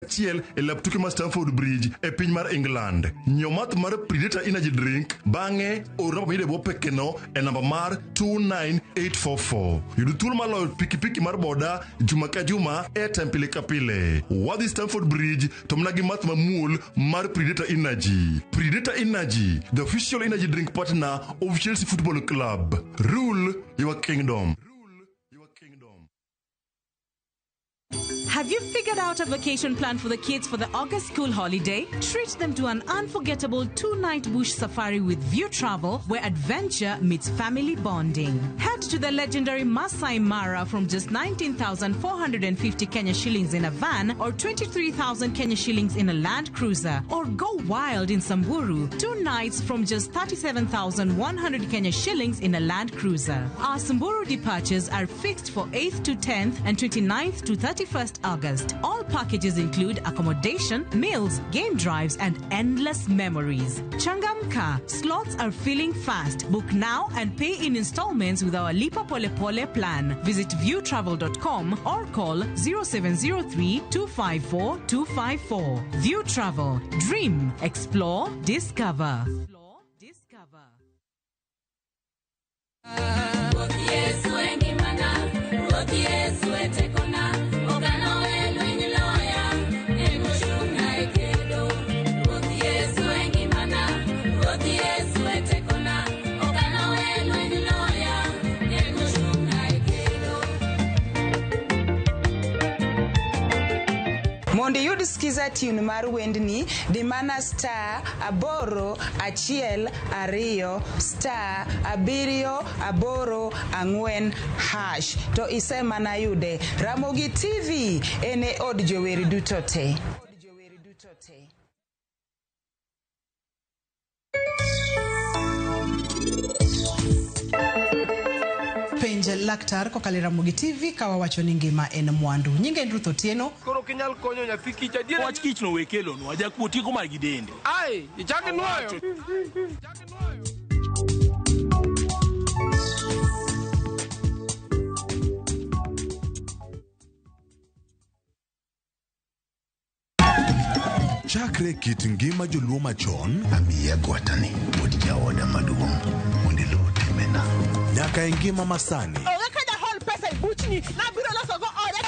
achiel e lap tuke mar Stamford Bridge e piny mar England. Nyiew math mar Predator Energy Drink bang'e or namba mayide bwo pekeno e namba mar 29844. Yudo thuolo mar loyo pikipiki mar boda juma ka juma e pile ka pile. Wadhi Stamford Bridge to mna gi math mamuol mar Predator Energy. Predator Energy, the official energy drink partner of Chelsea Football Club. Rule your kingdom. Have you figured out a vacation plan for the kids for the August school holiday? Treat them to an unforgettable 2-night bush safari with View Travel, where adventure meets family bonding. Head to the legendary Masai Mara from just 19,450 Kenya shillings in a van or 23,000 Kenya shillings in a Land Cruiser. Or go wild in Samburu, 2 nights from just 37,100 Kenya shillings in a Land Cruiser. Our Samburu departures are fixed for 8th to 10th and 29th to 31st August. All packages include accommodation, meals, game drives, and endless memories. Changamka, slots are filling fast. Book now and pay in installments with our Lipa Pole Pole plan. Visit viewtravel.com or call 0703 254 254. View Travel. Dream, explore, discover. Mondi yud skiza tune mar wendni di mana star 812 star 784 hash to ise mana yude. Ramogi TV ene od joweri duto te. Penje laktar kokalo Ramogi TV kawa wacho ni ngima en mwandu. Nyinge Ruth Otieno. Koro kinyal konyo nyathi kich adier. Wach kich no wekelo no ajakuo tieko mar gidende. Ai, ichaki nuoyo. Chakre kit ngima joluo machon, amiya gwatani mod jaoda maduong' mondo iluw timena. Nyaka e ngima masani. Kada hol pesa ibuchni na biro loso go ore.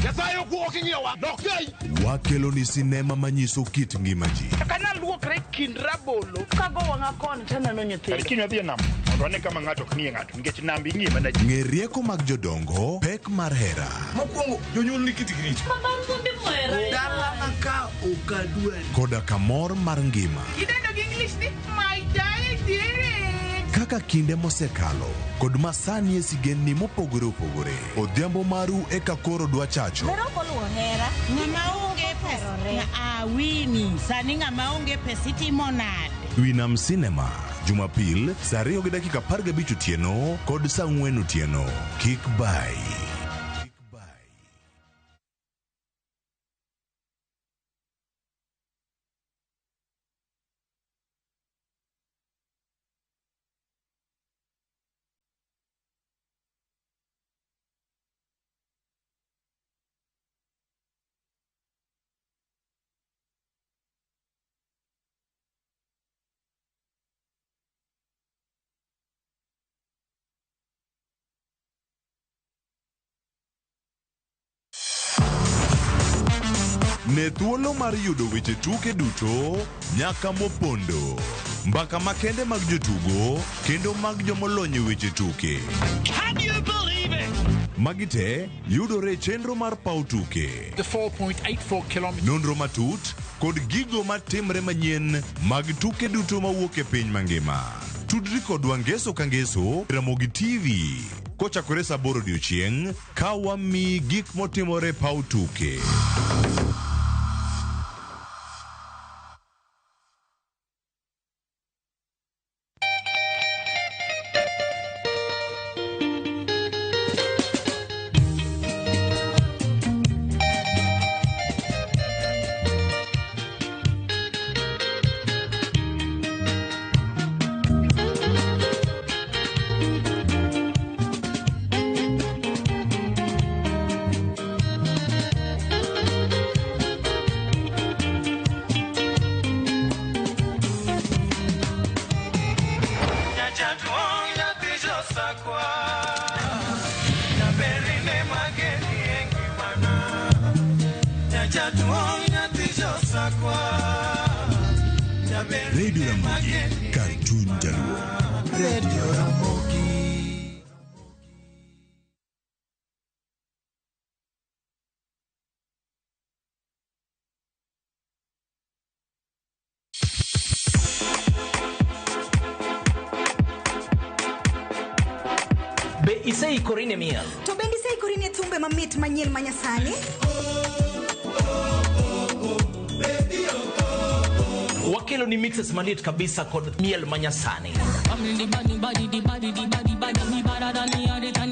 Yasayo kuo kinyewa. Nokei. Wakelo ni sinema manyiso kit ngima ji. Kana luokre kind rabolo. Kago wanga kon tena no nyithindo. Kinyo dhi nam. Mondo ane kama ng'ato ok nie ng'ato nikech nambi ngima na ji. Ng'e rieko mag jodongo, pek mar hera. Mokwongo jonyuol ni kitikrit. Dala maka okadwe. Koda kamor mar ngima. Idendo gi English ni my diary. Kaka kinde mosekalo kod masani e sigenni mopogore opogore. Odhiambo maru e kakoro dwa chacho. Ng'ama onge pesa. Awini sani ng'ama onge pesa itimo nade? Winam Cinema, Jumapil, saa 2:15 otieno kod saa 4 otieno. Kik bai. Ne thuolo mar yudo weche tuke duto nyaka mopondo. Mbaka makende mag jotugo kendo mag jomolony weche tuke. Can you believe it? Magite yudore chenro mar paw tuke. The 4.84 kilometers. Nonro matut kod gigo matimre manyien mag tuke duto mawuok e piny mangima. Tudri kodwa ngeso ka ngeso Ramogi TV. Kochakore saa 8 odiechieng' ka wami gik motimore paw tuke. Radio Ramogi, Cartoon Jaluo. Radio Ramogi. Be isei korine miel. To bendi sei korine thumbe mamit manyien manyasani. Wakelo ni mixes malit kabisa kod miel manyasani.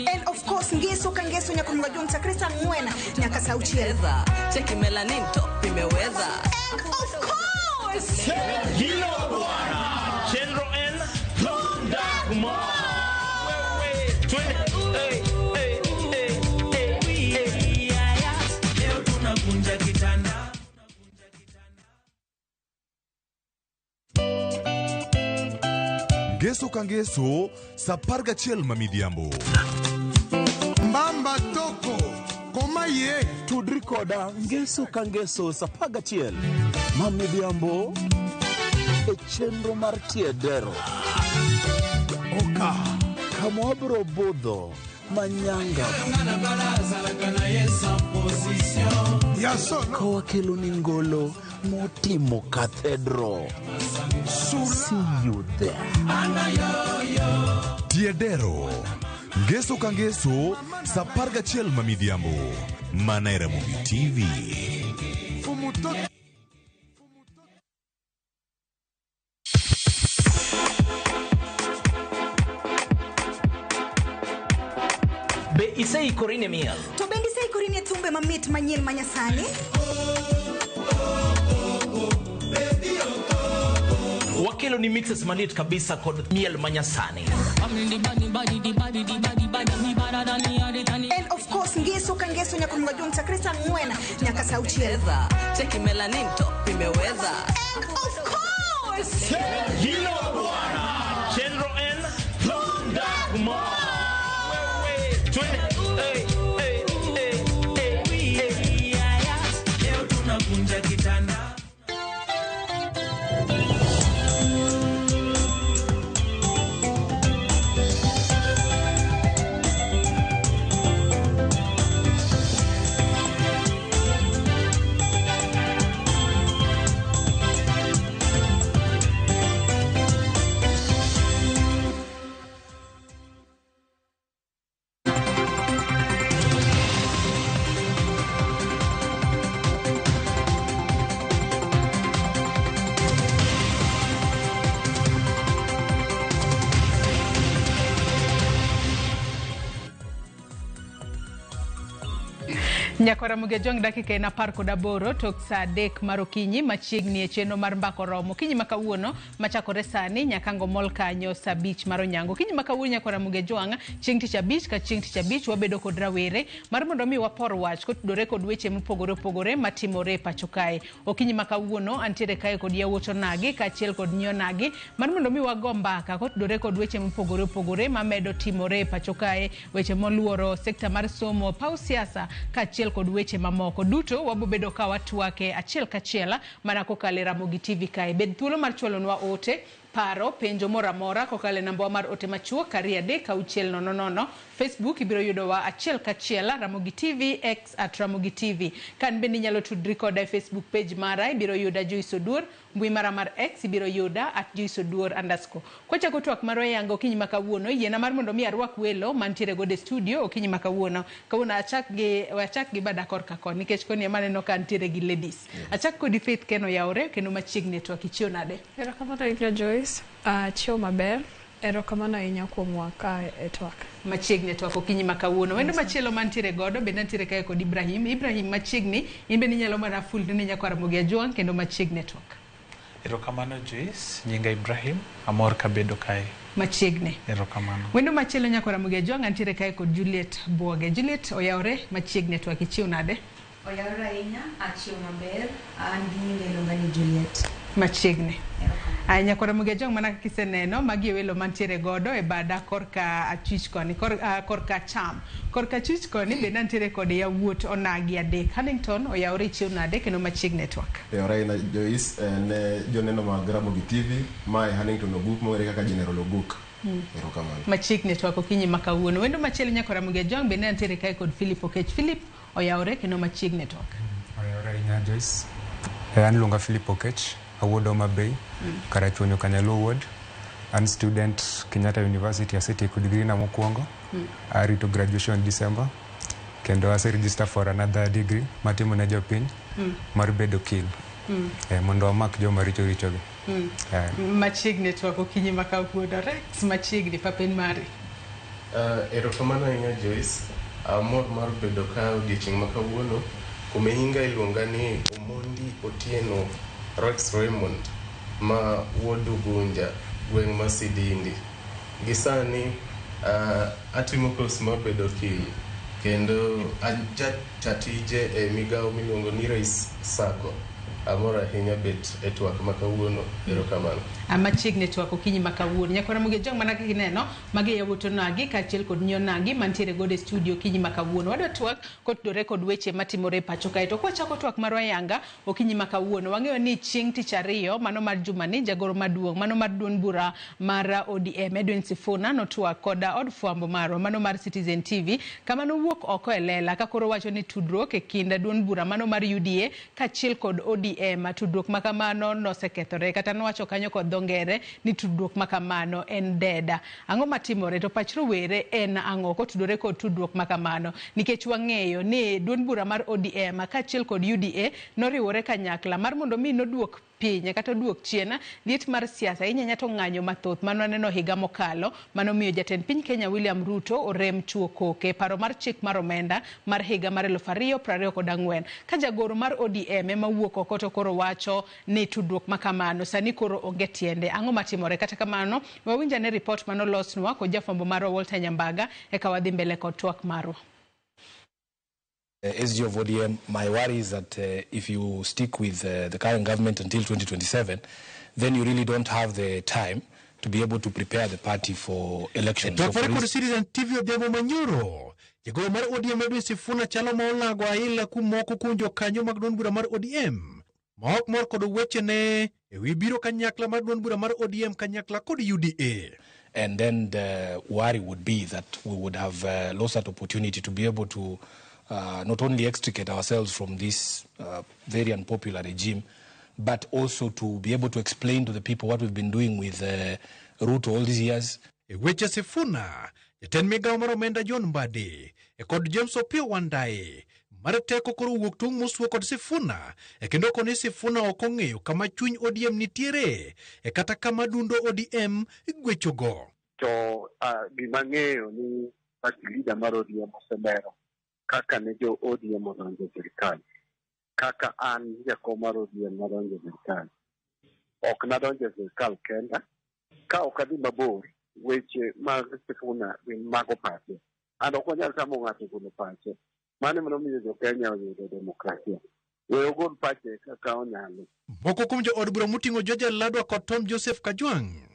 And of course ngeso kangeso nyakumga jumta krista mwena nyaka sauchieza. Cheki melanin top imeweza. And of course Hilo bwana. Chendro N. Dagma. Ngeso kangeso saparga chiel mamidhiambo. Mbamba toko koma ye tudri koda ngeso kangeso sapaga chiel mamidhiambo e chenro mar tiedero oka kamwabro budho manyanga kawakelo ni ngolo motimo cathedral. See you there. Tiedero. Ngeso kangeso saparga chiel mamidhiambo. Mana Ramogi TV. Be isei korine miel. To bendi sei korine thumbe mamit manyien manyasani. Wakelo ni mixes malit kabisa kod miel manyasani. And of course ngeso kangeso nyakumga jumta krista mwena nyaka sauchieza. Cheki melanin top imeweza. And of course Hilo bwana. Chendro N. Dagma. Nyakora mugejong dakika ina parko da boro tok sa dek marokinyi machiegni e cheno mar mbako romo kinyi makawuono machakore sani nyakango mol kanyo sa beach maro nyango kinyi makawuono nyakora mugejong chieng' tich abich ka chieng' tich abich wabedo kod rawere mar mondo mi wapor wach kotudore kod weche mopogore opogore matimore pacho kae okinyi makawuono antiere kae kod yawuoto nagi kaachiel kod nyo nagi mar mondo mi wago mbaka kotudore kod weche mopogore opogore mamedo timore pacho kae weche moluoro sekta mar somo pau siasa kaachiel kod weche mamoko duto wabobedo ka watwake achiel kachiel mana kokale Ramogi TV kae bed thuolo mar chwalonwa ote paro penjo moramora kokale namba mar ote machuo karia de kauchiel nonono Facebook ibiro yudowa achiel kachiel Ramogi TV X @Ramogi TV kan bende nyalo tudri koda Facebook page mara ibiro yuda Joyce Oduor mbui mara mar X ibiro yuda @JoyceOduor_. Kwacha kotwak maro yango kinyi makawuono yena mar mondo mi arwak welo mantiere gode studio okinyi makawuono kawuono achak gi badakor kakon nikech koni maneno kan tiere gi ladies achak kodi Faith Keno yaore kendo machiegni to kichio nade erokamano ahinya Joyce chio maber erokamano ahinya kuom waka e twak machiegni twak okinyi makawuono wendo machielo mantiere godo bende ntiere kae kod Ibrahim machiegni imbe ni nyalo mana full ni nyakwa Ramogi Ajwang kendo machiegni twak erokamano Joyce nyinga Ibrahim amor kabedo kae machiegni erokamano wendo machielo nyakwa Ramogi Ajwang antiere kae kod Juliet Buoge Juliet oyaore machiegni twak ichiu nade oyaore ahinya achiu maber an gi nyinga ilonga ni Juliet machiegni Nyakora Mugejong mana kiseneno magi welo mantiere godo e bada korka achich koni korka cham. Korka achich koni be nantiere kod yawuot onagi adek. Huntington oyawre chiw nade kendo machieg network. Ora ina Joyce ne joneno mag Ramogi TV mai Huntington Oguk mongere kaka General Oguk. Erokamano. Machieg network okinyi makawuono. Wendo machielo Nyakora Mugejong be nantiere kai kod Philip Okech. Philip oyawre kendo machieg network. Oyawre ina Joyce. An luonga Philip Okech. Award Homa Bay, Karachuonyo Kanyalo Ward, and student Kenyatta University asetieko degree na mokwongo. Arito graduation December. Kendo ase register for another degree matimo na jopiny mar bedo kin. Mondo amak joma richo richogi. Machieg network okinyi makawuono Rex machieg di papen mari. Erokamano ahinya Joyce. Amor mar bedo ka odiochieng' makawuono kume hinga iluonga ni Omondi Otieno Rex Raymond ma wuodu Gunja gweng' ma Sidindi. Gisani atimo course ma bedo kil kendo ajatije e migawo miluongo ni Race Sacco. Amora ahinya bet e twak makawuono. Erokamano. Machieg network okinyi makawuono. Nyakora Mugejong mana kineno magi yawuoto nagi kaachiel kod nyo nagi mantiere gode studio okinyi makawuono. Wadwa twak kotudore kod weche matimore pacho kae to kwachako twak marwa yanga okinyi makawuono. Wang'eyo ni chieng' tich ariyo mano mar jumani jagoro maduong' mano mar duond bura mar ODM Edwin Sifuna notwak kod od fwambo marwa mano mar Citizen TV kama nowuok oko e lela ka koro wacho ni tudruok e kind duond bura mano mar UDA kaachiel kod ODM tudruok makamano nosekethore kata nowacho kanyo kod ngere ni tudruok makamano en deda. Ang'o matimore to pach rowere en ang'o kotudore kod tudruok makamano nikech wang'eyo ni duond bura mar ODM kaachiel kod UDA noriwore kanyakla mar mondo mi noduok pinye kata duok chien liet mar siasa inyanya to ng'anyo mathoth mano neno higa mokalo mano miyo jatend piny Kenya William Ruto orem chuo koke paro mar chik mar omenda mar higa mar 2024 ka jagoro mar ODM ema wuok oko to koro wacho ni tudruok makamano sani koro onge tiende. Ang'o matimore kata kamano wawinja ne report mano losnwa kod jafwambo marwa Walter Nyambaga eka wadhi mbele kod twak marwa. SG of ODM, my worry is that if you stick with the current government until 2027, then you really don't have the time to be able to prepare the party for elections. So for Citizen TV odhiambo manyoro, jagoro mar ODM Edwin Sifuna chalo ma olago aila kumoko kunjo kanyo mag duond bura mar ODM. Maok mor kod weche ne ewi biro kanyakla mar duond bura mar ODM kanyakla kod UDA. And then the worry would be that we would have lost that opportunity to be able to not only extricate ourselves from this very unpopular regime, but also to be able to explain to the people what we've been doing with Ruto all these years. Weche Sifuna, jatend migawo mar omenda John Mbadi, kod James Opio Wandayi, mar teko koro wuok tung' moswo kod Sifuna, kendo koni Sifuna ok ong'eyo kama chuny ODM nitiere, kata kama dundo ODM gwechogo. To gima ng'eyo ni party leader mar ODM oselero kaka ne jo ODM odonjo sirikal, kaka an jakom mar ODM nadonjo sirikal. Ok nadonjo sirikal kenda, ka ok adhi mabor, weche mag Sifuna mago pache. An ok onyal tamo ng'ato golo pache. Mano momiyo jo Kenya oyudo demokrasia. Weyo gol pache kaka onyalo. Moko kuom jo od bura moting'o George Ladwa kod Tom Joseph Kajwang'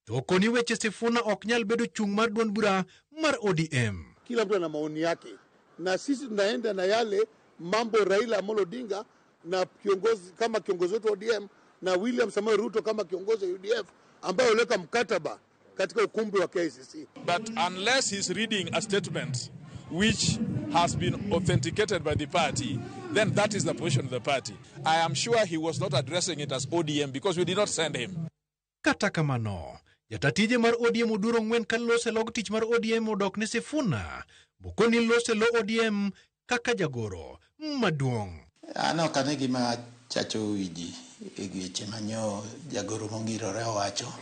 to koni weche Sifuna ok nyal bedo chung' mar duond bura mar ODM. Kila mtu ana maoni yake, na sisi tunaenda na yale mambo Raila Amolo Odinga na kiongozi kama kiongozi wetu ODM na William Samoei Ruto kama kiongozi wa UDF ambaye aliweka mkataba katika ukumbi wa KICC. But unless he's reading a statement which has been authenticated by the party, then that is the position of the party. I am sure he was not addressing it as ODM because we did not send him. Kata kamano, jatatije mar ODM oduro ng'wen ka lose log tich mar ODM odok ne Sifuna, bokoni lose lo ODM kaka jagoro maduong'. Ano kane gima chacho wiji egeche manyo jagoro mongirore owacho,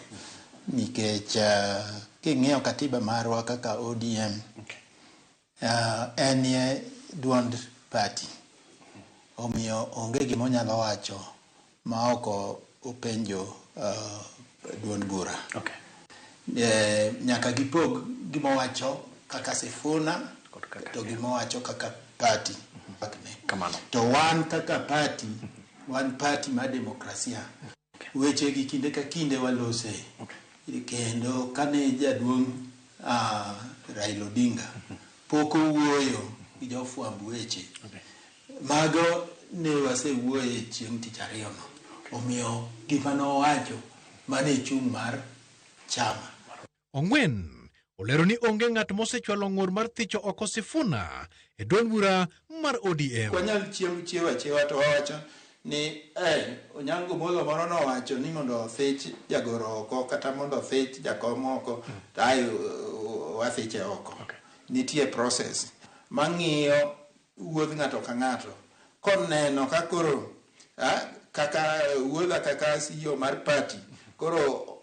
nikech king'iyo katiba marwa kaka ODM, en ye duond party. Omiyo onge gima onyalo wacho ma oko openjo duond bura. Nyaka gipog gima wacho kaka Sifuna to gima wacho kaka party. To wan kaka party, wan party ma demokrasia. weche gi kinde ka kinde walose kendo kane jaduong' Raila Odinga pok owuoyo gi jofwamb weche mago ne wasewuoye chieng' tich ariyo no omiyo gima nowacho mane chung' mar chama Ong'wen olero ni onge ng'at mosechwalo ng'ur mar thicho oko Sifuna e duond bura mar ODM. Kwanyal chiewa to wawacho ni Onyango Molo moro nowacho ni mondo othich jagoro oko kata mondo othich jakom oko tayo wathiche oko. Nitie process mang'iyo wuodh ng'ato ka ng'ato koneno ka koro kaka wuodha kaka CEO mar party koro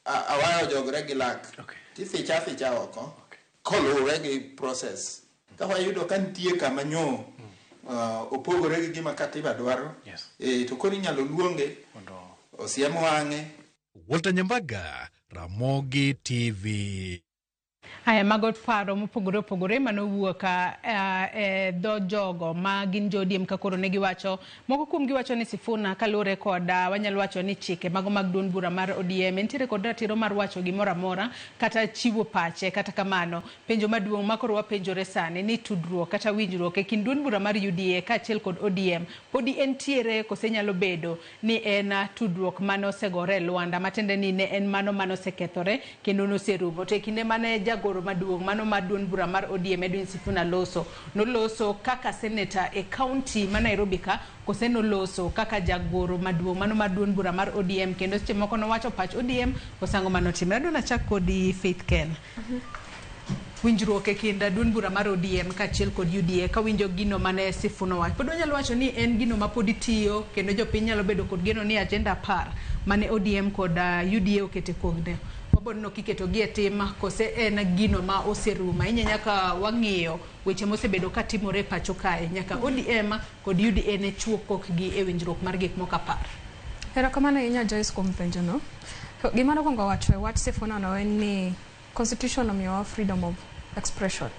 awayo jogre gi lak thicha oko koluwre gi process ka wayudo ka nitie kama nyo opogore gi gima katiba dwaro to koro inyalo luonge osiem wang'e. Walter Nyambaga, Ramogi TV. Haya magot paro mopogore manowuok e dho jogo ma gin jodiem ka koro ne giwacho moko kuom giwacho ni Sifuna kalure koda wanyalo wacho ni chike mago mag duond bura mar ODM entiere kod ratiro mar wacho gimoro amora kata chiwo pache. Kata kamano penjo maduong' ma koro wapenjore sani ni tudruok kata winjruok e kind duond bura mar UDA kaachiel kod ODM podi entiere kose nyalo bedo ni en tudruok mane osegore Luanda matende ni ne en mano manosekethore kendo noserumo to e kinde mane jagoro maduong' mano mar duond bura mar ODM Edwin Sifuna noloso kaka senator e county ma Nairobi ka kose noloso kaka jagoro maduong' mano mar duond bura mar ODM kendo seche moko nowacho pach ODM osango manotimre. Adona chak kodi Faith Ken. Winjruok e kind duond bura mar ODM kaachiel kod UDA ka winjo gino mane Sifuna wacho pod wanyalo wacho ni en gino ma pod itiyo kendo jopiny nyalo bedo kod geno ni agenda 10 mane ODM kod UDA okete kogne no kiketo gi e tim kose en gino ma oseruma nyaka wang'iyo weche mosebedo ka timore pacho kae nyaka ODM kod UDA ne chuo kokgi e winjruok mar gik moko 10. Erokamano inya Joyce kuom penjo no. Gima nokwongo wacho e wach Sifuna no en ni constitution omiyowa freedom of expression.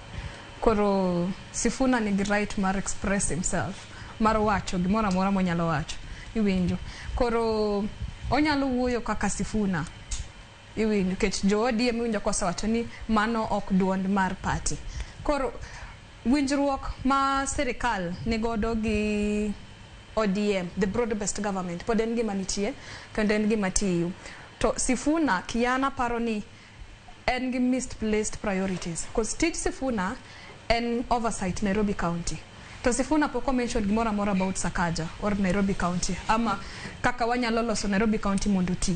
Koro Sifuna nigi right mar express himself, mar wacho gimoro amora monyalo wacho iwinjo. Koro onyalo wuoyo kaka Sifuna iwinjo kech jo ODM iwinjo kosewacho ni mano ok duond mar party. Koro winjruok ma serikal nigodo gi ODM, the broad based government, pod en gima nitie kendo en gima tiyo. To Sifuna kiana paro ni en gi misplaced priorities because tich Sifuna en oversight Nairobi County. To Sifuna poko mention gimoro amora about Sakaja or Nairobi County ama kaka wanyalo loso Nairobi County mondo ti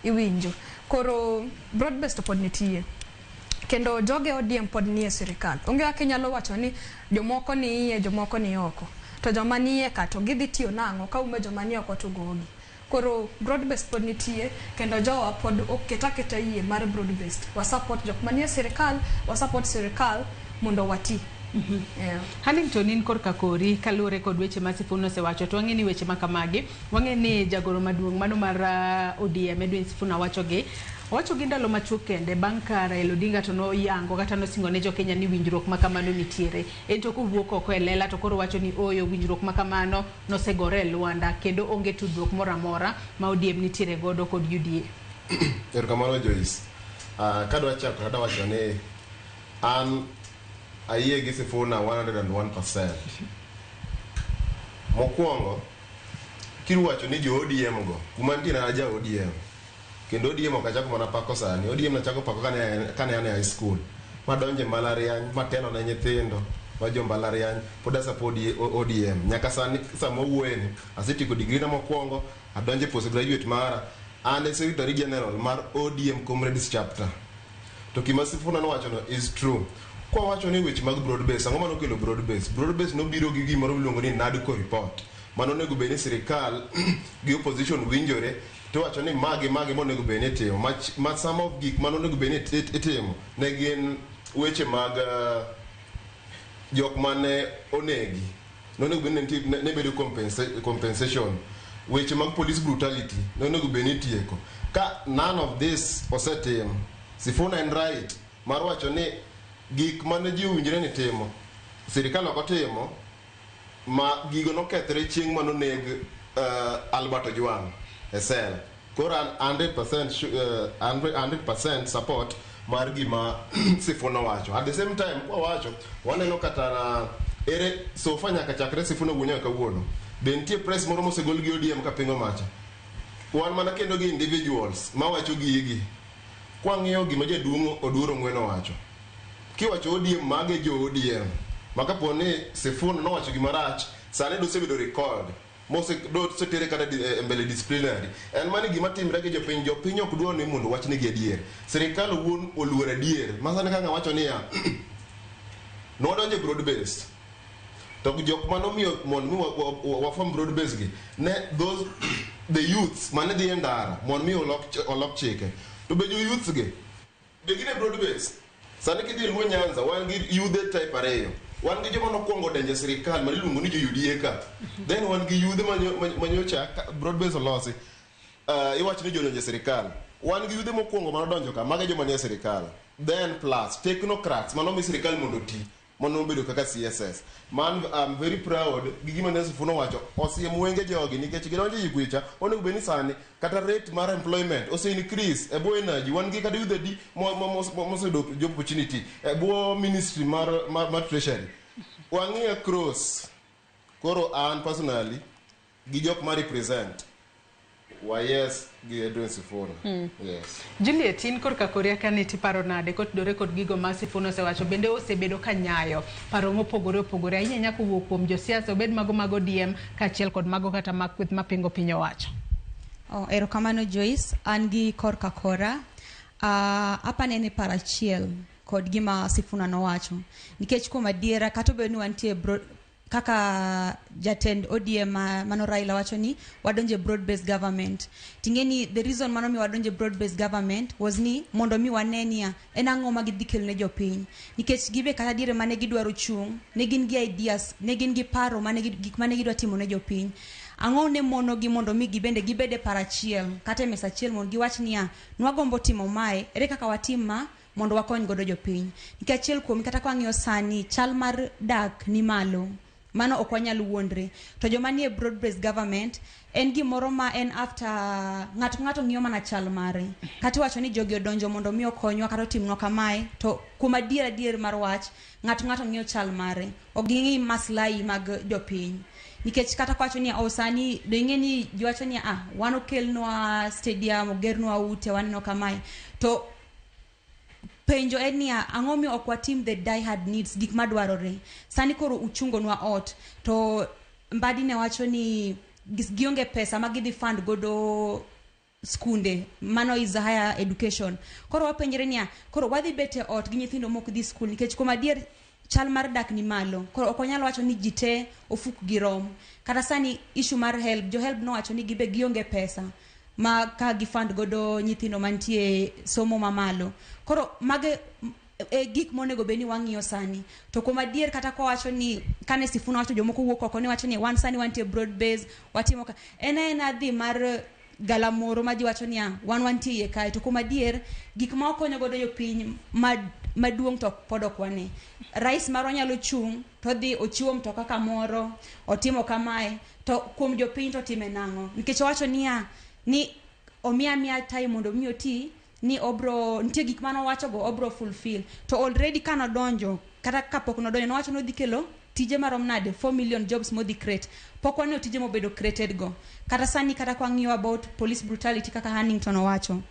iwinjo. Koro broad based pod nitie kendo joge ODM pod nie sirikal. Onge ake nyalo wacho ni jomoko ni iye jomoko ni oko to joma nie ka to gidhi tiyo nang'o ka ume joma ni oko to gogi. Koro broad based pod nitie kendo jowa pod oketa iye mar broad based wa support jok manie sirikal wa support sirikal mondo wati. Hannington in korka kori kalure kod weche ma Sifuna osewacho to wang'e ni weche makamagi wang'e ni jagoro maduong' mano mar ODM Edwin Sifuna wacho gi ndalo machuok kende bang' ka Raila Odinga to noyango kata nosingo ne jo Kenya ni winjruok makamano nitiere ento kowuok oko e lela to koro wacho ni oyo winjruok makamano nosegore Luanda kendo onge tudruok moro amora ma ODM nitiere godo kod UDA. Erokamano Joyce. Kadwa chako kada wacho ni an ayie gi Sifuna 101%. Mokwongo kiruwacho ni jo ODM go kuma ntina aja ODM kendo ODM okachako mana pako sani. ODM nachako pako kane ane high school madonje mbalariany matelo na nyithindo majo mbalariany poda support ODM nyaka sani samo wueni asetieko degree na mokwongo adonje postgraduate mara and secretary general mar ODM Comrades chapter. To kima Sifuna nowacho no is true. Kwa wacho ni weche mag broad base ang'o mano kelo broad base nobiro gi gimoro miluongo ni NADCO report mano nego bene sirikal gi opposition winjore to wacho ni magi monego bene timo ma some of gik mano nego bene timo ne gin weche mag jok mane onegi nonego bene ne bedo compensation weche mag police brutality nonego bene tieko ka none of this osetim Sifuna and right mar wacho ni gik mane ji winjore ni timo sirikal ok otimo ma gigo nokethre chieng' mano neg Albert Ojwang e sel Koro 100% support mar gima Sifuna wacho. At the same time kwa wacho waneno kata na ere sofa nyaka chakre Sifuna wuonya kawuono. Bentie press moro mosegol gi ODM ka pingo macha. Wan mana kendo gi individuals ma wacho gigi. Kwa ng'iyo gima jaduong' Oduro Ng'weno wacho. Kiwacho ODM mage jo ODM. Maka poni Sifuna no wacho gima rach, sane dosebedo record. Mose do setere kata mbele disciplinary. En mani gima timre gi jopiny ok dwar ni mondo wach negi adier. Sirikal wuon oluor adier. Masane kanga wacho niya no donje broad based. To jok manomiyo mon mi wafam broad based gi ne those the youths mane dhi ndara mon mi olok chike. To be jo youths gi be gine broad based. Sane kidhi luo Nyanza wan gi youth type areyo. Wan gi joma nokwongo denje sirikal ma iluongo ni UDA ka. Then wan gi yudhe manyocha broad based olosi. Iwacho ni jodonje sirikal. Wan gi yudhe mokwongo manodonjo ka maga joma nie sirikal. Then plus technocrats manomi sirikal mondo ti. Mondo bedo kaka CSS. Man, I'm very proud gi gima ne Sifuna wacho osiem wenge jogi nikech gidonjo yikuicha onego beni sani kata rate mar employment ose increase ebo energy wan gi kata yudhe di mosedo job opportunity ebo ministry mar treasury wang'ia cross. Koro an personally gi jok ma represent yes gi Edwin Sifuna. Yes. Juliet, in korka koria kaniti paro nade kotudore kod gigo ma Sifuna osewacho bende osebedo ka nyayo paro mopogore opogore ahinya nyaka wuok kuom josiasa obed mago DM kaachiel kod mago kata makweth mapingo piny owacho. Erokamano Joyce, an gi korka kora apanene paro achiel kod gima Sifuna nowacho nikech kuom adiera kata obedo ni wantie kaka jatend ODM mano Raila wacho ni wadonje broad based government. Tingeni the reason mano mi wadonje broad based government was ni mondo mi wanenia en ang'o ma gidhikel ne jopiny nikech gibe kata dire mane gidwaro chung ne gin gi ideas ne gin gi paro mane gik mane gidwa timo ne jopiny. Ang'o ne mono gi mondo mi gibede parachiel kata mesa achiel mondo giwach niya nwagombo timo mae ere kaka watim ma mondo wakony godo jopiny. Nikech achiel kuom kata kwa ng'iyo sani chal mar dak ni malo mano ok wanyal wuondre to joma nie broad based government en gimoro ma en after ng'ato ng'iyo mana chal mare kata wacho ni jogi odonjo mondo mi okonywa kata timnwa kamae to kuom adier mar wach ng'ato ng'iyo chal mare ok ging'i maslahi mag jopiny nikech kata kwacho ni osani do ing'eni jiwacho ni wan okelnwa stadium ogernwa ute waneno kamae to penjo enia ang'o mi ok watim the die hard needs gik madwarore sani koro uchungo nwa ot to Mbadi ne wacho ni gionge pesa magidhi fund godo skunde mano is higher education koro wapenjre nia koro wadhi bete ot gi nyithindo mok dhi skul nikech kuom adier chal mar dak ni malo koro ok onyalo wacho ni jite ofuk girom kata sani issue mar help jo help no wacho ni gibe gionge pesa ma ka gifund godo nyithindo mantie somo mamalo koro mage gik monego beni wang'iyo sani to kuom adier kata ko wacho ni kane Sifuna wacho jomoko wuok oko ni wacho ni wan sani wantie broad base watimo ka en adhi mar galamoro ma ji wacho ni wan wantie iye kae to kuom adier gik ma okonyo godo jopiny maduong' to pod ok wane. Rais maro nyalo chung to dhi ochiwo mtoka kamoro otimo kamae to kuom jopiny to time nang'o nikech wacho ni omiya time mondo mi oti ni obro nitie gik mano wacho go obro fulfill to already kana donjo kata kapok no donjo no wacho no dhi kelo tije marom nade 4 million jobs modi create pok wane tije mobedo created go kata sani kata kwa ng'iyo about police brutality kaka Huntington owacho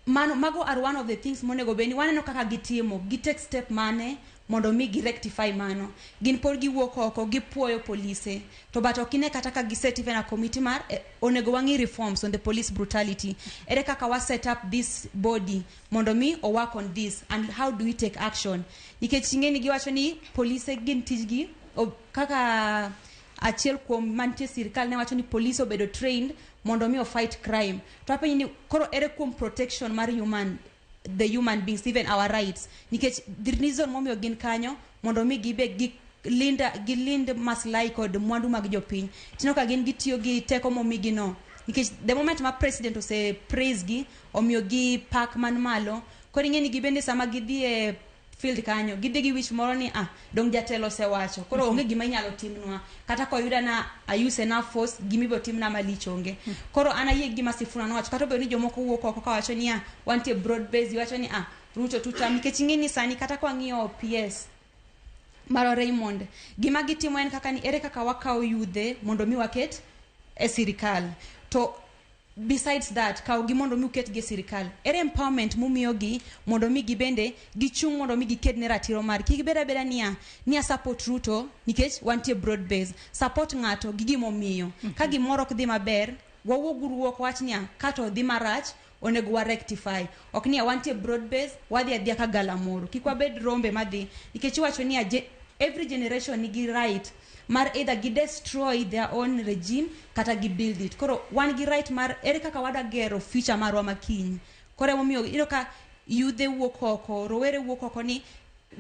mago are one of the things monego beni waneno kaka gitimo take step mane mondo mi rectify mano gin por giwuok oko gipuoyo police to but okine kata ka giset even a committee mar onego wangi reforms on the police brutality ere kaka wa set up this body mondo mi o work on this and how do we take action nikech ngeni giwacho ni police gin tijgi kaka achiel kuom mantie sirikal ne wacho ni police obedo trained mondo mi o fight crime to apenyi ni koro ere kuom protection mar the human beings even our rights nikech the reason momiyo gin kanyo mondo mi gibe gilind maslahi kod mwandu mag jopiny tino ka gin gitiyo gi teko momigi no nikech the moment ma president ose praise gi omiyo gi pak man malo koro ing'eni gibende sama gidhi e field kanyo gidhi gi wich moro ni dong jatelo osewacho koro onge gima inyalo timnwa kata koyuda na ayuse na force gimi bo timna malich onge koro anayie gima Sifuna nowacho kata obedo ni jomoko wuok oko kawacho ni wantie broad base wacho ni Ruto tutam nikech ing'eni sani kata kwa ng'iyo PS Maro Raymond gima gitimo en kaka ni ere kaka wakao yudhe mondo mi waket e sirikal to besides that kao gi mondo mi uket gi sirikal ere empowerment mumiyo gi mondo mi gibende gichung mondo mi giked ne ratiro mar kibeda beda nia support Ruto nikech wantie broad base support ng'ato gi gimomiyo ka gimoro ok dhi maber wawuok wach nia kato dhi marach onego wa rectify ok ni wantie broad base wadhi adhia ka galamoro kikwa bed rombe madhi nikech wacho ni every generation nigi right mar either gi destroy their own regime kata gi build it koro wan gi right mar ere kaka wada gero future marwa makiny koro momiyo ino ka yudhe wuok oko rowere wuok oko ni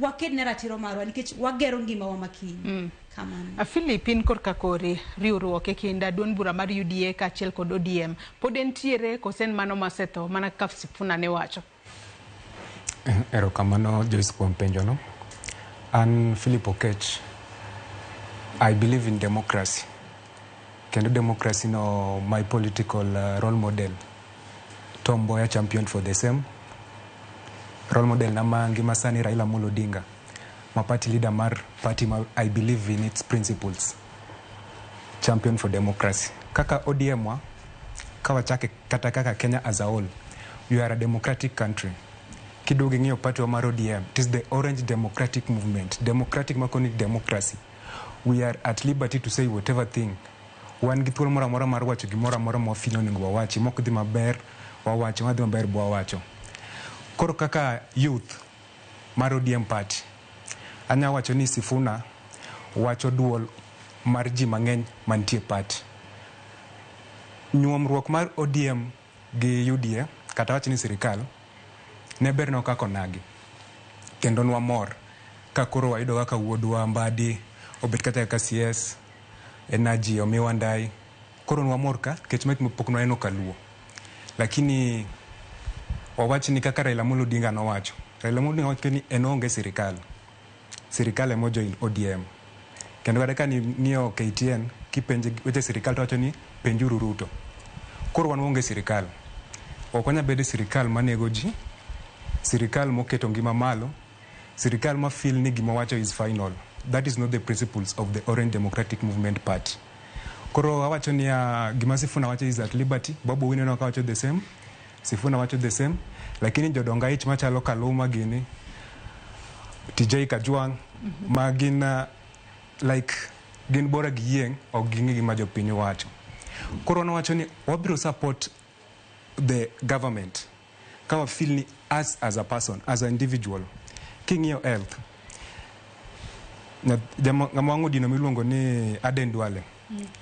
waked ne ratiro marwa nikech wagero ngima wa makiny kamano Philippine korka kore riwruok e kinda duond bura mar UDA kaachiel kod ODM pod entiere kosen mano masetho mana ka Sifuna ne wacho Erokamano Joyce kuom penjono. An Philip Okech, I believe in democracy. Kendo democracy no my political role model. Tom Mboya championed for the same. Role model nama ngima sani Raila Amolo Odinga. My party leader mar party I believe in its principles. Champion for democracy. Kaka ODM wa kawachake kata kaka Kenya as a whole. We are a democratic country. Kidogo ng'iyo party wa mar ODM. It is the Orange Democratic Movement. Democratic makoni democracy. We are at liberty to say whatever thing. Wan gi thuolo moro amora mar wacho gimoro amora mwafinyo onego wawachi. Mok dhi maber wawacho, madhi maber wawacho. Koro kaka youth mar ODM party. Anya wacho ni Sifuna wacho duol mar ji mang'eny mantie party. Nyuomruok mar ODM gi UDA kata wacho ni sirikal ne berno kako nagi. Kendo nwa mor ka koro wayudo kaka wuodwa Mbadi obet kata ka CS Energy Omiwa Ndai koro nwa mor ka kech mek pok nwaeno kaluo. Lakini wawachi ni kaka Raila Amolo Odinga no wacho. Raila Amolo Odinga wacho ni enonge sirikal. Sirikal emojo in ODM. Kendo kada ka niyo KTN kipenje weche sirikal to wacho ni penjuru Ruto. Koro wan onge sirikal. Okonya bede sirikal manego ji. Sirikal moketo ngima malo. Sirikal ma feel ni gima wacho is final. That is not the principles of the Orange Democratic Movement Party. Koro awacho ni gima Sifuna wacho is at liberty. Bobo Wine no wacho the same. Sifuna wacho the same. Lakini jodonga ich machalo Kaluma gini. TJ Kajwang magina like gin bora gieng o gingi gima jopiny wacho. Koro no wacho ni wabiro support the government. Kama feel ni us as a person, as an individual. King your health. Ngama wangu dino miluongo ni Aden Duale.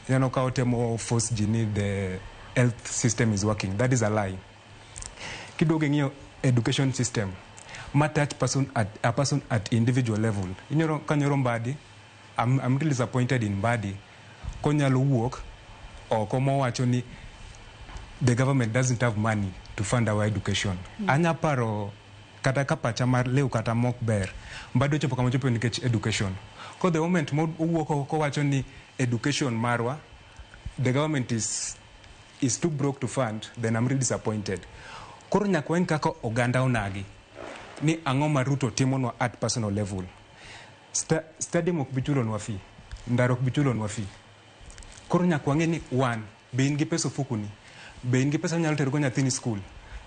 Yano ka otemo force jini the health system is working. That is a lie. Kidogo ngiyo education system. Touch a person at individual level. Kanyoro Mbadi, I'm really disappointed in Mbadi. Konyalo work or komo wacho ni the government doesn't have money to fund our education. Anya paro kata kapacha mar leo kata mok ber. Mbadi ochopo kama chopo nikech education. Ko the moment mo uwoko ko wacho ni education marwa, the government is too broke to fund, then I'm really disappointed. Koro nyakwen kako oganda onagi. Ni angoma Ruto timono at personal level. Stadium ok bichulo nwa fee. Ndaro ok bichulo nwa fee. Koro nyakwange ni one, be ingi pesa fukuni. Be ingi pesa nyalo tero nyathini school.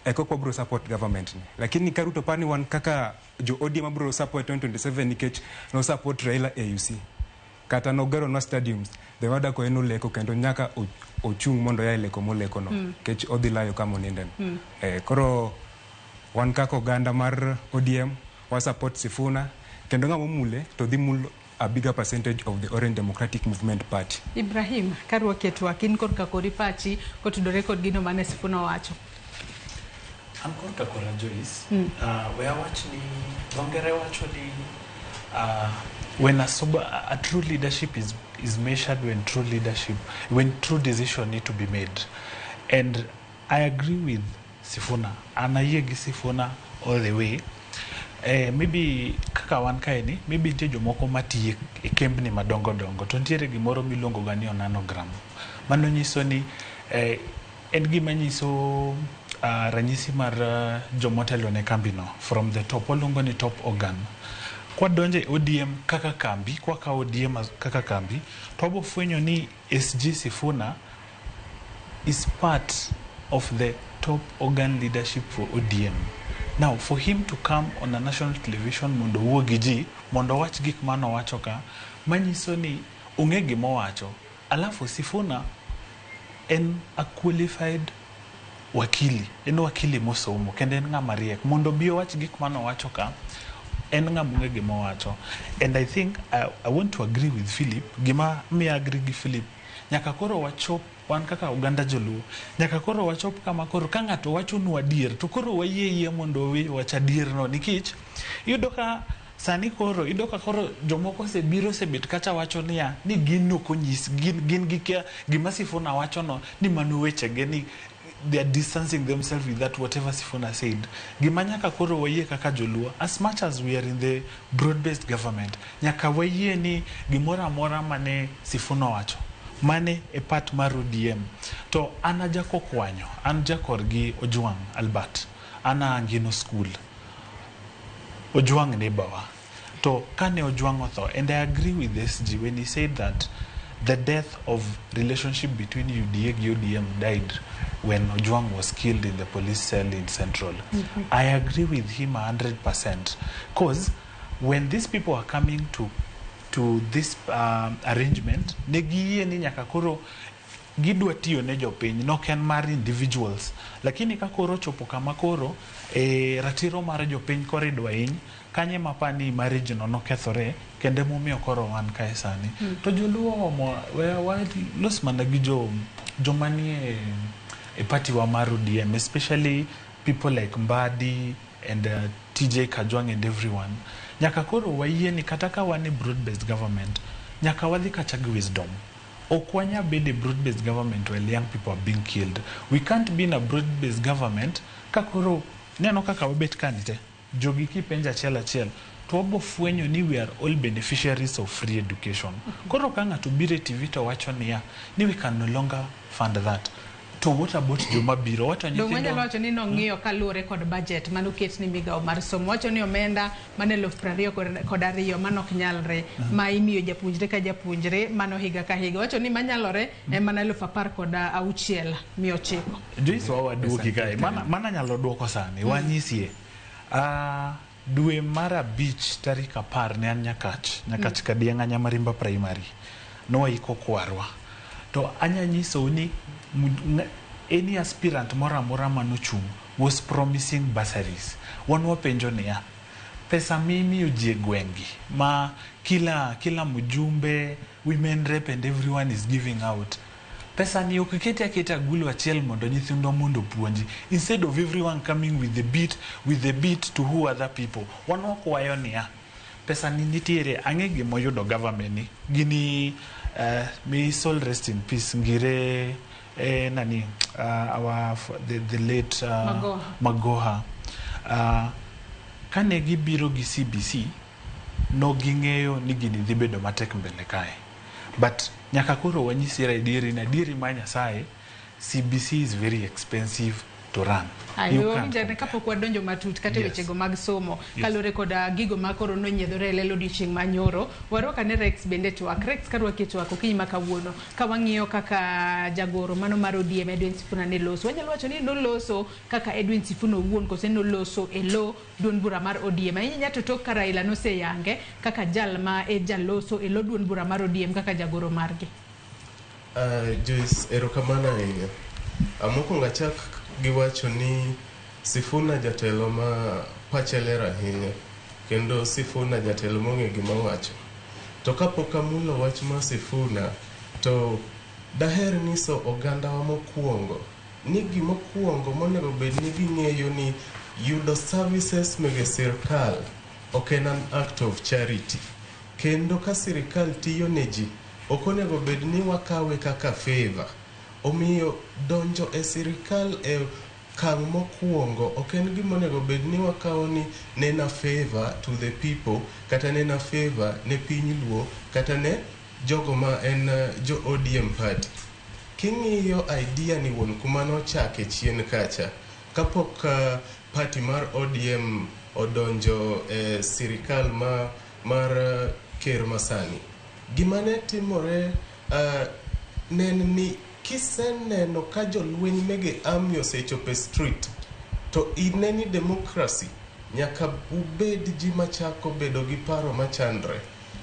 Eko kwa bro support government ni. Lakini ka Ruto pani wan kaka jo ODM bro support 2027 nikech no support Raila AUC. Kata no gero no stadiums. The wada ko eno leko kendo nyaka ochung mondo ya leko mo leko no. Kech odhilayo kama oninden. Koro wan kako ganda mar ODM wa support Sifuna kendo ngamo mule to dhi mul a bigger percentage of the Orange Democratic Movement Party. Ibrahim karwa ketu akin korka kori pachi kotudore kod gino mane Sifuna wacho. An korka kora Joyce. We are watching Longere actually when a true leadership is measured when true decision need to be made. And I agree with Sifuna. And I agree Sifuna all the way. maybe kaka wan kae ni maybe nitie jomoko matiye e kembni madongo dongo to nitiere gimoro miluongo ga ni onanogram. Mano nyiso ni en gima nyiso ranyisi mar jomotelo ne kambino from the top, waluongo ni top organ. Kwa donje ODM kaka kambi, kwa ka ODM kaka kambi, to wabo fwenyo ni SG Sifuna is part of the top organ leadership for ODM. Now, for him to come on a national television mondo wuo gi ji, mondo wach gik mano wacho ka, manyiso ni ung'e gimo wacho. Alafu Sifuna en a qualified wakili, en wakili mosomo, kende en ng'ama riek. Mondo biyo wach gik mano wacho ka, en ng'ama ung'e gimo wacho. And I think I want to agree with Philip, gima mi agree gi Philip. Nyaka koro wachop wan kaka Uganda joluo, nyaka koro wachop kama koro ka ng'ato wacho nu adier to koro wayie mondo wach adier no, nikech iyudo ka sani koro iyudo ka koro jomoko osebet kacha wacho niya ni gin nokonyis gin gikia gima Sifuna wacho no ni mano wechege ni they are distancing themselves with that whatever Sifuna said. Gima nyaka koro wayie kaka joluo, as much as we are in the broad-based government, nyaka wayie ni gimora amora mane Sifuna wacho mane e part mar ODM. To ana jako kwanyo, an jakor gi Ojwang Albert, ana Angino School. Ojwang nebawa. To kane Ojwang otho, and I agree with SG when he said that the death of relationship between UDA and ODM died when Ojwang was killed in the police cell in Central. I agree with him 100%. Because when these people are coming to this arrangement, negiye ni nyaka koro gidwa tiyo ne jopiny, no ken mar individuals. Lakini ka koro chopo kama koro ratiro mar jopiny koro idwa hiny, kanye mapani marriage no kethore, kende momiyo koro wan kae sani. To joluo los mana gi jomanie e party wa mar ODM, especially people like Mbadi and TJ Kajwang and everyone. Nyaka koro wayie ni kataka wane broad-based government, nyaka wadhi kachagi wisdom. Okwanya bede broad-based government while young people are being killed. We can't be in a broad-based government kakoro neno kaka wabet kanite jogi kipenja chela chel to wabo fwenyo ni we are all beneficiaries of free education. Koro kanga to bire TV to wacho niya ni we can no longer fund that. To what about joma biro? What anything? Dongwanya wacho ni nong'iyo kaluore kod budget manuket ni migao mar somo. Wacho ni omenda mane 2022 manok nyalre ma imiyo japuonjre ka japuonjre mano higa ka higa. Wacho ni manyalore mana 16,000 miyochiko. Joyce waduoki kae. Mana nyalo duoko sani. Wanyisie. Dwe mara beach tarik 10 ne an Nyakach Kadianga Nyamarimba Primary. No iko kwarwa. To anyanyiso ni any aspirant mora manochung was promising bursaries. One wapenjo niya pesa mimi ujie gwengi ma kila mujumbe, women rep and everyone is giving out. Pesa ni ukiketi akita gulu achiel mondo nyithindo mondo puonji, instead of everyone coming with the beat to who other people. One wakwayo niya pesa ni nitiere ang'e gimoyudo government ni gini. May soul rest in peace Ngire the late Magoha. Kane gibiro gi CBC no ging'eyo ni gini dhi bedo matek mbele kae, but nyaka koro wanyisira adieri ma Nyasaye, CBC is very expensive to run. Jane kapok wadonjo matut kata wechego mag somo kalore koda gigo makoro nonyiedhore lelo odiochieng' manyoro waroka ne Rex bende twak Rex karwake twak okinyi makawuono ka wang'iyo kaka jagoro mano mar ODM Edwin Sifuna ne loso. Wanyalo wacho ni noloso kaka Edwin Sifuna owuon kose noloso e lo duond bura mar ODM. Ahinya to tok ka Raila noseyange kaka jal ma e jaloso e lo duond bura mar ODM kaka jagoro margi. Joyce erokamano ahinya. Mokwongo achak giwacho ni Sifuna jatelo ma pache ler ahinya, kendo Sifuna jatelo mong'e gima wacho. To kapok amulo wach ma Sifuna, to daher niso oganda wa mokwongo ni gimokwongo monego bed ni ging'eyo ni yudo services mege sirkal ok en an act of charity, kendo ka sirkal tiyo ne ji ok onego bed ni wakawe kaka favor. Omiyo donjo e sirkal e kang' mokwongo ok en gima onego bed ni wakawo ni nena favor to the people kata nena favor ne piny luo kata ne jogo ma en jo ODM party. King'iyo idea ni wuon kuma nochake chien kacha kapok party mar ODM odonjo sirikal mar ker masani, gima ne timore ni kiseneno ka jolweny mege army osechope street to ineni democracy nyaka ubed ji machako bedo gi paro machandre,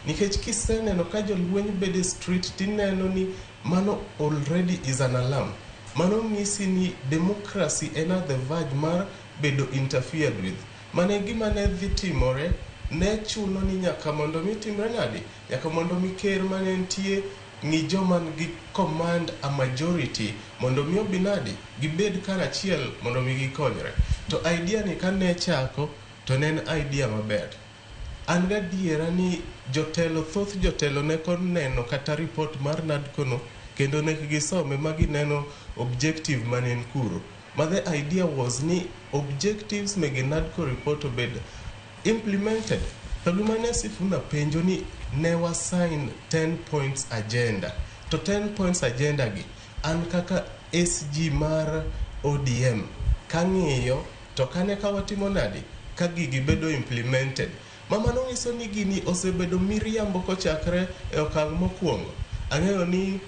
nikech kiseneno ka jolweny bede street tineno ni mano already is an alarm. Mano ng'isi ni democracy en at the verge mar bedo interfered with. Mane gima ne dhi timore, ne chuno ni nyaka mondo mi timre nadi, nyaka mondo mi ker mane nitie ng'i joman gi command a majority mondo mi obinadi gibed karachiel mondo mi gikonyre. To idea ni kane chako to ne en idea maber. An gadiera ni jotelo, thoth jotelo ne koneno kata report mar NADCO no kendo ne gisome magineno objective manen kuro. But the idea was ni objectives mege NADCO report obed implemented. To gimane Sifuna penjo ni ne wasign 10 points agenda. To 10 points agenda gi an kaka SG mar ODM kang'iyo to kane kawatimo nadi ka gigi bedo implemented. Mama no nyiso ni gini osebedo miriambo kochakre e okang' mokwongo. Ang'eyo ni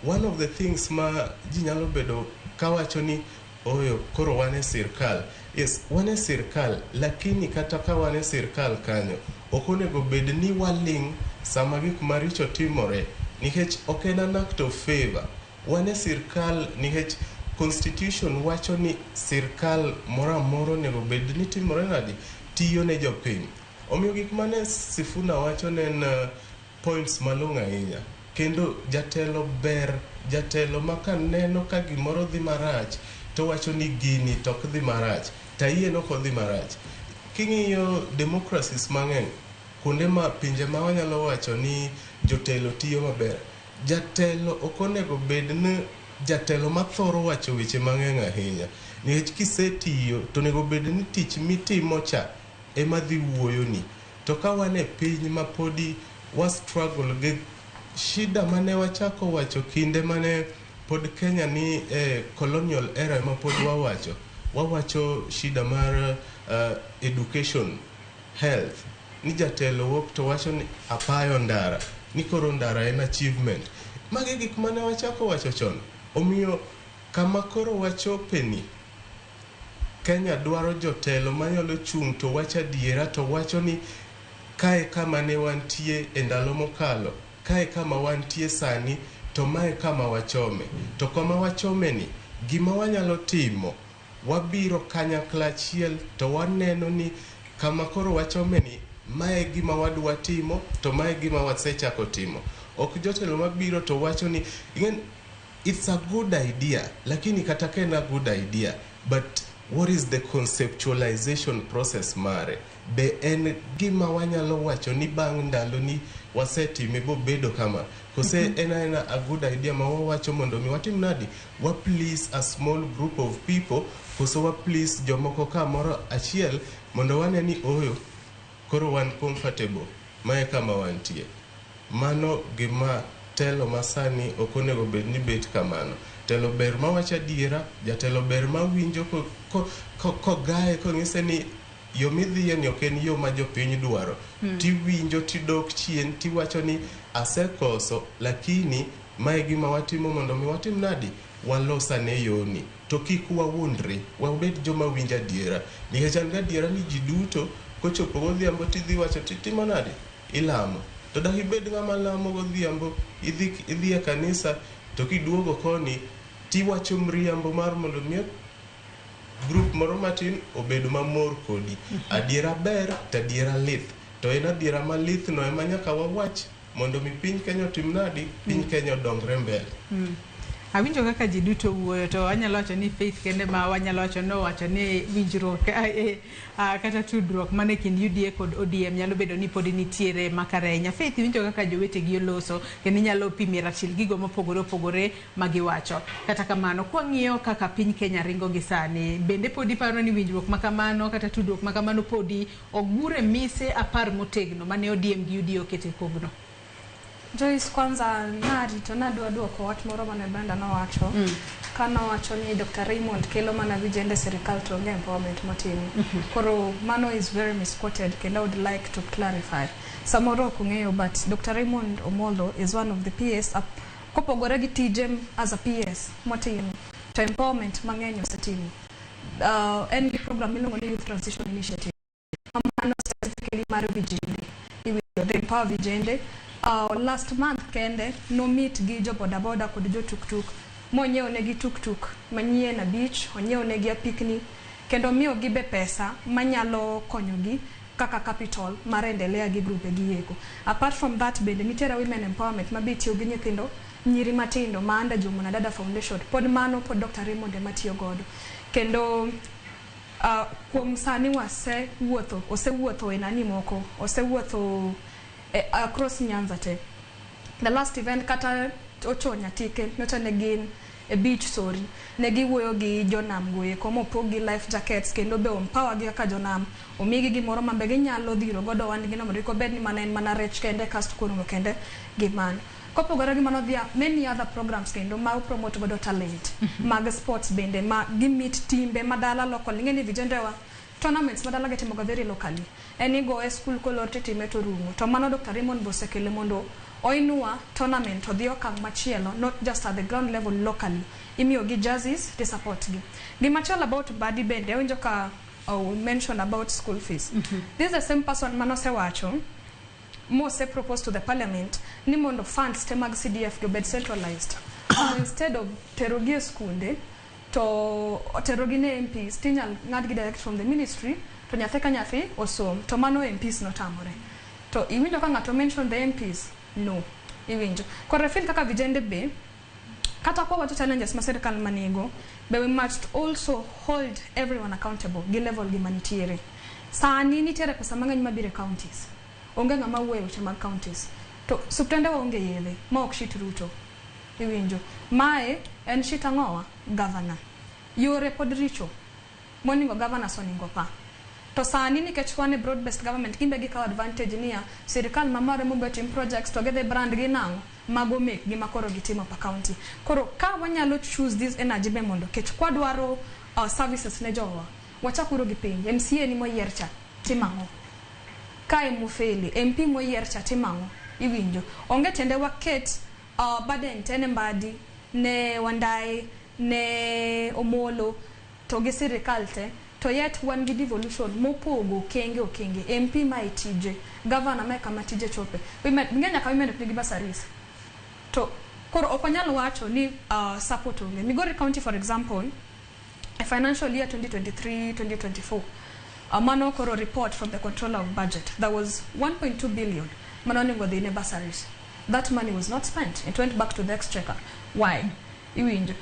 one of the things ma ji nyalo bedo kawacho ni oyo koro wane sirkal. Yes, wane sirkal, lakini kata ka wane sirkal kanyo ok onego bed ni waling' sama gik maricho timore, nikech ok en an act of favor. Wane sirkal nikech constitution wacho ni sirkal moro amora onego bed ni timore nadi, tiyo ne jopiny. Omiyo gik mane Sifuna wacho ne en points malong'o ahinya. Kendo jatelo ber, jatelo maka neno ka gimoro dhi marach to wacho ni gini tok dhi marach, ta iye no kodhi marach. King'iyo democracies mang'eny, kuonde ma pinje ma wanyalo wacho ni jotelo tiyo maber, jatelo ok onego bed ni jatelo mathoro wacho weche mang'eny ahinya. Nikech kisetiyo to onego bed ni tich mitimo cha ema dhi wuoyo ni. To ka wane piny ma podi wa struggle gi shida mane wachako wacho kinde mane pod Kenya ni colonial era ma pod wawacho shida mar education, health, ni jatelo wuok to wacho ni apayo ndara, ni koro ndara en achievement. Magi gik mane wachako wacho chon. Omiyo kama koro wachope ni Kenya dwaro jotelo manyalo chung' to wacho adiera, to wacho ni kae kama ne wantie e ndalo mokalo, kae kama wantie sani, to mae kama wachome. To kama wachome ni gima wanyalo timo, wabiro kanyakla achiel to waneno ni kama koro wachome ni mae gima wadwa timo, to mae gima wasechako timo. Ok jotelo mabiro to wacho ni it's a good idea, lakini kata ka en a good idea, but what is the conceptualization process mare? Be en gima wanyalo wacho ni bang' ndalo ni wasetime bo bedo kama. Kose en a good idea ma wawacho mondo mi watim nadi, wa please a small group of people, kose wa please jomoko kamoro achiel mondo wane ni oyo koro wan comfortable mae kama wantie. Mano gima telo masani ok onego bed ni bet kamano. Telo ber ma wacho adiera, jatelo ber ma winjo ko gae ko ng'ise ni yo midhiye ni ok en yo ma jopiny dwaro. Tiwinjo tidok chien tiwacho ni asekoso, lakini mae gima watimo mondo mi watim nadi, walosane yoni. To kik wawundre, wabed joma winjo adiera. Nikech an gadiera ni ji duto kochopo godhiambo tidhi wacho titimo nadi, ilamo. To dak ibed ng'ama lamo godhiambo, idhi e kanisa, to kiduogo koni tiwacho mriambo mar mondo mi group moro matin obedo mamor kodi. Adiera ber, to adiera lith. To en adiera ma lith no ema nyaka wawach mondo mi piny Kenya otim nadi, piny Kenya odongre mbele. Awinjo kaka ji duto wuoyo to anyalo wacho ni Faith kende ma wanyalo wacho no wacho ni winjruok kata tudruok mane kind UDA kod ODM nyalo bedo ni pod nitiere makarenya. Faith winjo kaka jowetegi oloso kendo nyalo pimi ratil gigo mopogore opogore magiwacho. Kata kamano kwang'iyo kaka piny Kenya ringo gi sani, bende podi paro ni winjruok makamano kata tudruok makamano podi ogure mise apar motegno mane ODM gi UDA okete kogno. Joyce, kwanza narito nadwa kwa watu moro mane Brenda nowacho kana wacho ni Dr. Raymond kelo mana vijende serikal to onge empowerment motimi. Koro mano is very misquoted and I would like to clarify. Samoro kung'eyo, but Dr. Raymond Omolo is one of the PS kopogore gi tije as a PS motimo to empowerment mang'eny osetimo. En gi program miluongo ni Youth Transition Initiative. Mano specifically mar vijende. They empower vijende. Last month kende no meet gi jo boda boda kod jo tuk-tuk monyeo negi tuk-tuk manyie na beach, onyeo negi apikni kendo miyo gibe pesa manyalo konyogi kaka capital mar endelea gi grupe gi eko. Apart from that, bende nitiere women empowerment mabitiyo gi nyithindo nyiri matindo maanda Jomuna Dada Foundation. Pod mano pod Dr. Raymond matiyo godo. Kendo kuom sani osewuotho e nani moko, osewuotho across Nyanza te. The last event kata ochonya tike nyocha ne gin a beach story. Ne giwuoyo gi jonam goe komo pogi life jackets kendo be empower gi ka jonam. Omigi gimoro mambe ginyalo dhiro godo wandgi no mondo bed ni mana en mana rech kende cast kuno kende giman. Kopogore gi mano there many other programs kendo ma promote godo talent mag sports bende ma gi meet timbe madala local ngeni vijendewa tournaments madala getimo ga very locally. Eni go school color time to rumo. To mano Dr. Raymond Bosekele mondo oinua tournament to the okang machielo, not just at the ground level locally. Imiyo gi jerseys to support gi. Gimachal about body bend, winjo ka mention about school fees. This is the same person manose wacho Mose proposed to the parliament ni mondo funds te mag CDF go bed centralized. Instead of terogie school de to terogine MPs tinyal ng'adgi direct from the ministry to nyathi ka nyathi osom to mano MPs notamore. To iwinjo ka ng'ato mention the MPs no iwinjo. Koro feel kaka vijende be kata kwa watu challenges ma serikal manigo but we must also hold everyone accountable gi level gi manitiere. Sani nitiere pesa mang'eny mabire counties. Onge ng'ama wuoyo weche mag counties. To subtende onge yedhe ma ok shit Ruto. Iwinjo. Mae en shit ang'owa governor. Yore pod richo. Moningo governor soningo pa. To sani nikech wane broad based government kimbe gi ka advantage niya serikal mamare mo betim projects to get the brand gi nango mago make gi makoro gitimo pa county. Koro ka wanyalo choose this energy be mondo kech kwadwaro services ne jowa. Wachakuro gi piny MCA ni moyiercha timango. Kai mufeli MP moyiercha timango. Iwinjo. Onge tende waket baden tene mbadi ne Wandai ne Omolo to gi serikal te to yet wan gi devolution mopogo okenge MP ma itije governor ma kama tije chope ngenya ka women ni basaris to koro okanyalo wacho ni support onge. Migori County for example a financial year 2023-2024 mano koro report from the controller of budget there was 1.2 billion mano ningo the basaris. That money was not spent. It went back to the exchequer. Why? Iwinjo.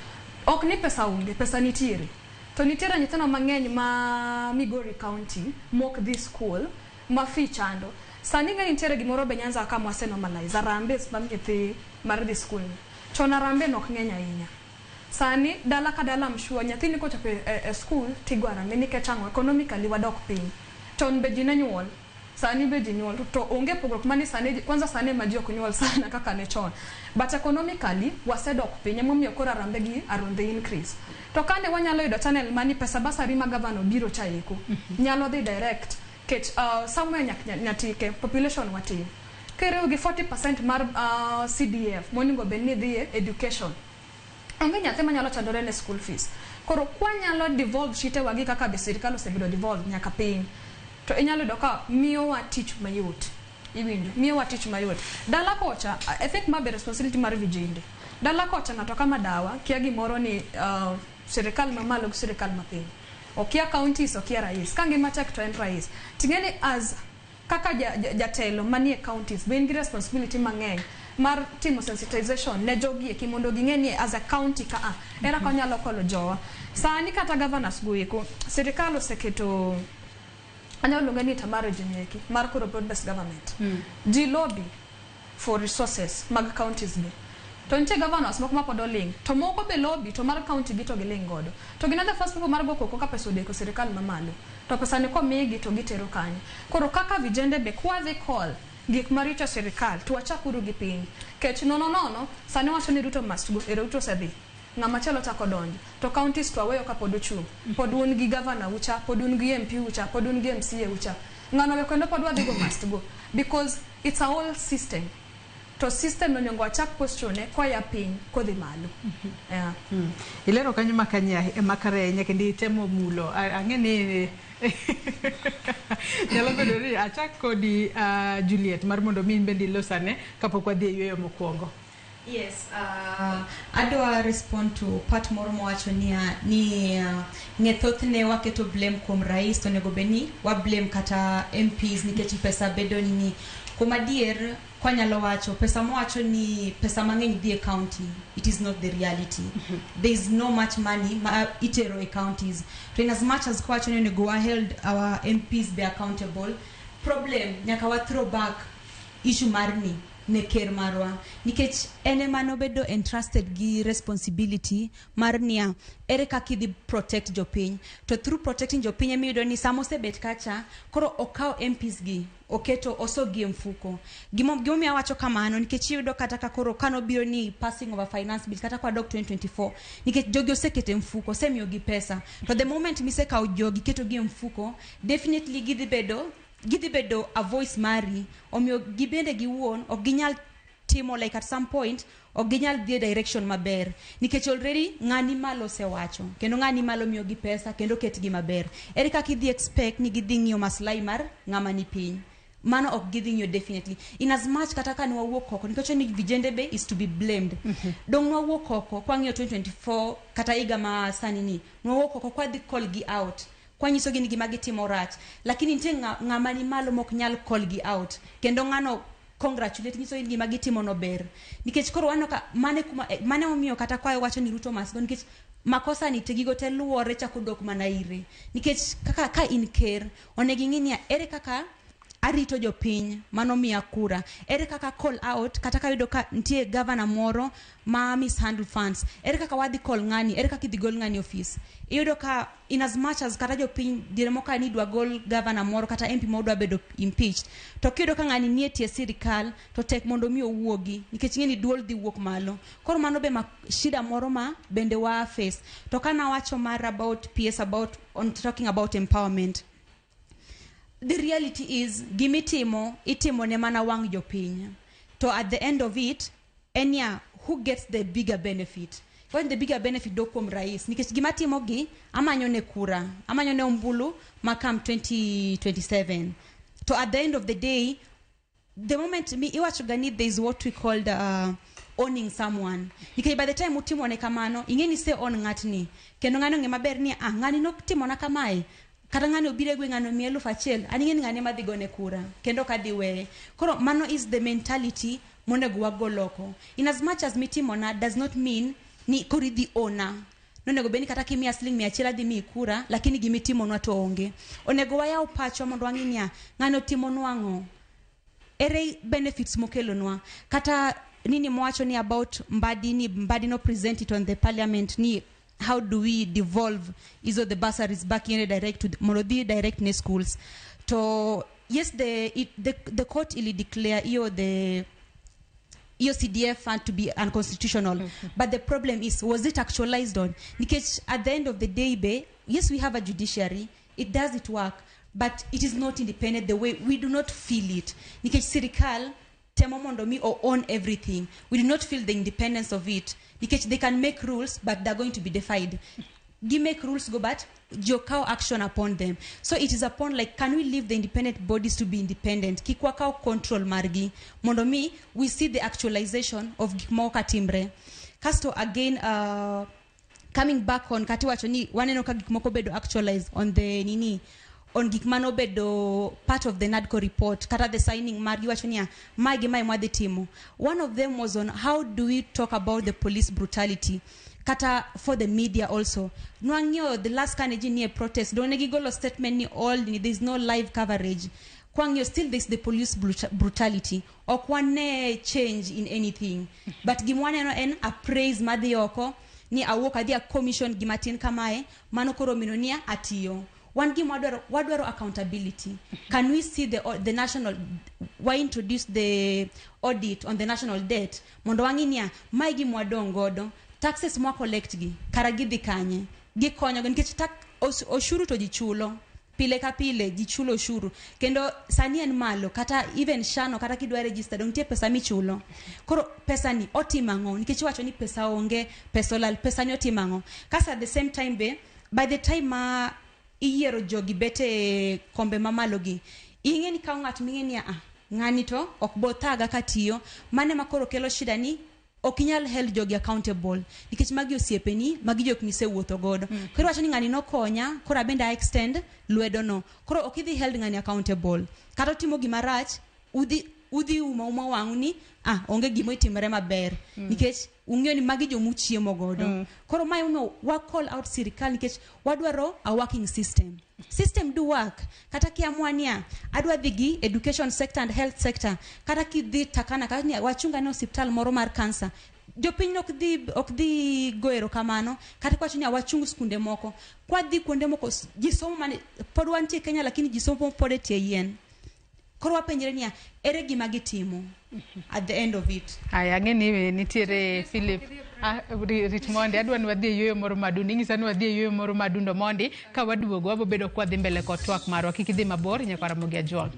Ok ni pesa unge, pesa nitiere. To nitiere nyithindo mang'eny ma Migori County mok this school ma fichando. Sani ng'eny nitiere gimoro be Nyanza ka mwase normalize. Arambe mam nyithi mar this school. Chon arambe nok ng'eny ahinya. Sani dala ka dala mshua nyathi ni kochope school tigwara meni kechango economically wadok piny. Chon be jina nyuol. Sani be jinyuol to onge pogruok mani sani kwanza sani maji ok nyuol sana kaka ne chon but economically wasedok piny momiyo kora rambe gi around the increase to kane wanyalo yudo channel mani pesa basari ma governor biro chaeko nyalo dhi direct ket somewhere nyatike population watin kere gi 40% mar CDF moningo benni dhi education onge nyathi manyalo chandore ne school fees koro kwanyalo devolve shite wagi kaka be sirikal osebedo devolve nyaka piny to inyalo doka miyo wa teach mayot. Iwinjo miyo wa teach mayot. Dala kocha I think mabe responsibility mar vijende. Dala kocha natoka madawa kia gimoro ni serikal mamalo serikal mapiny. Okia counties okia rais. Kangi matek to en rais. Tingeni as kaka jatelo manie counties being responsibility mang'eny mar timo sensitization ne jogi eki mondo ging'eni as a county ka era konyalo kolo jowa sani kata governors goeko sirikal oseketo anyalo luonga ni tamaro jinyeki mar koro broad-based government ji lobby for resources mag counties be to nitie governors moko mapod oling to moko be lobby to mar county gi to giling godo to gin the first people mar go koko ka pesa odeko sirikal mamalo to pesa ni komigi to gitero kanyo koro kaka vijende be kwadhi call gik maricho sirikal to wachakuru gi piny kech nono sani wacho ni Ruto must go Ruto sedhi ng'ama chelo chako donjo to counties to aweyo ka pod ochung pod un gi governor ucha pod un gi MP ucha pod un gi MCA ucha ng'ano be kwendo pod wadhi go must go because it's a whole system to system no nyongo achak questione kwa ya piny kodhi malo yeah ilero kanyo makanya makare nyaka ndi temo mulo ang'eni nyalo bedo ni achak kodi Juliet mar mondo min bendi losane kapok wadhi e yweyo mokwongo. Yes, adwa respond to part moro mowacho ni ng'ethothne waketo blame kuom rais to nego beni wa blame kata MPs nikech pesa bedo ni kuom adier kwanyalo wacho pesa mowacho ni pesa mang'eny dhi e county, it is not the reality. There is no much money itero e counties. So in as much as kwacho ni go held our MPs be accountable, problem nyaka wa throw back issue marni ne ker marwa nikech ene mano bedo entrusted gi responsibility mar nia ere kaka idhi protect jopiny to through protecting jopiny emiyudo ni samosebet kacha koro okaw MPs gi oketo osogi mfuko gimomiyo awacho kamano nikech iyudo kata ka koro kano biro ni passing of a finance bill kata kwa dok 2024 nikech jogi osekete mfuko semiyo gi pesa to the moment misekaw jogi keto gi mfuko definitely gidhi bedo a voice mari omiyo gibende giwuon ok ginyal timo like at some point ok ginyal dhi direction maber nikech already ng'ani malo sewacho kendo ng'ani malo miyo gi pesa kendo ketgi maber ere kaka idhi expect ni gidhi ng'iyo maslahi mar ng'ama ni piny mano ok gidhi ng'iyo definitely in as much kata ka nwawuok oko nikech ni vijende be is to be blamed dong nwawuok oko kwa ng'iyo 2024 kata iga ma sani ni nwawuok oko kwa dhi call gi out kwa nyiso gini gima gitimo rach lakini nitie ng'ama ni malo mok nyal call gi out kendo ng'ano congratulate nyiso gini gima gitimo no ber nikech koro wano ka mane omiyo kata kwa wacho ni Ruto mas nikech makosa ni tegigo te luore chako dok mana ire nikech kaka ka in ker onegi ng'inia ere kaka arito jopiny mano miya kura ere kaka call out kata ka yudo ka ntie governor moro ma mishandle funds ere kaka wadhi call ng'ani ere kaka idhi gol ng'ani office iyudo ka in as much as kata jopiny dire moka ni dwa gol governor moro kata MP moro dwa bedo impeached to kiyudo ka ng'ani nie tie sirikal to tek mondo mi owuogi nikech ng'eni duol dhi wuok malo koro mano be shida moro ma bende wa face to kana wacho mar about PS about on talking about empowerment. The reality is gimitimo itimo ne mana wang jopiny to at the end of it enya who gets the bigger benefit when the bigger benefit do kuom rais nikech gimatimo gi amanyo ne kura amanyo ne ombulu makam 2027 to at the end of the day the moment me iwacho gani there is what we called owning someone nikech by the time utimo ne kamano ingeni se on ng'atni kendo ng'ano ng'ema ber ni ng'ani nokutimo na kamae kata ng'ani obire gwe ng'ano 1,000 aningeni ng'ani madhi gone kura kendo kadhi weye koro mano is the mentality monego wagoloko in as much as mitimo na does not mean ni kori the owner nonego beni kata kimia sling 100 adhi mi kura lakini gimitimo nwa to onge onego wayaw pacho mondo wanginya ng'ano timo nwango ere benefits mokelo nwa kata nini mwacho ni about mbadi no present it on the parliament ni how do we devolve iso the bursaries back in direct to Morodi direct ne schools to yes the court ili declare the CDF fund to be unconstitutional but the problem is was it actualized on nikech at the end of the day yes we have a judiciary it does it work but it is not independent the way we do not feel it nikech sirikal temo mondo mi own everything we do not feel the independence of it because they can make rules but they're going to be defied they make rules go but jokao action upon them so it is upon like can we leave the independent bodies to be independent kikwakao control margi mondo mi we see the actualization of gikmoka timbre kasto again coming back on kati wacho ni waneno ka gikmoko bedo actualized on the on gik mano bedo part of the NADCO report kata the signing mar giwacho niya magi mai mwadhi timo. One of them was on how do we talk about the police brutality kata for the media also. Nwangyo the last kaniji ni a protest don't gigolo statement ni all there's no live coverage. Kwangyo still there's the police brutality or kwane change in anything but gimwane no en a praise madhioko ni awoka dia commission gimatin kamae mano koro minonia atiyo. One game wadwaro accountability. Can we see the national why introduce the audit on the national debt mondo wanginia mai gi mwadongodo taxes mwa collect gi karagidhi kanye gi konyo nikech oshuru to jichulo pile ka pile jichulo oshuru kendo sani en malo kata even shano kata kidwa register dontie pesa michulo koro pesa ni otimango nikech wacho ni pesa onge pesa lal pesa ni otimango kasa at the same time by the time iyiero jogi bete kombe mamalo gi ingeni ka ngat mingeni ngani to okbothaga katiyo mane makoro kelo shida ni okinyal held jogi accountable nikech magi osiepeni magi jok misewuotho godo koro wacho ni ngani no konya koro abenda extend lwedo no koro okidhi held ngani accountable kata timo gimarach udhi uma wangu ni onge gimo itimre maber nikech ung'eyo ni magi jomuchiemo godo koro mai wa call out sirikal nikech wadwaro a working system do work kata kiamwania adwa dhigi education sector and health sector kata kidhi takana kata ni wachunga ni hospital moro mar cancer jopiny ok dhi goero kamano kata kwacho ni wachungu skunde moko kwa dhi kuonde moko jisomo mane pod wantie Kenya lakini jisomo pod etie yien koro wapenjre niya ere gima gitimo at the end of it. Aya ngeni nitiere Philip rit monde adwa ni wadhi yoyo moro madundo ingisa ni wadhi yoyo moro madundo mondi ka waduogo wabo bedo kwa dhi mbele ko twak marwa kik idhi mabor Nyakwara Mugi Ajol.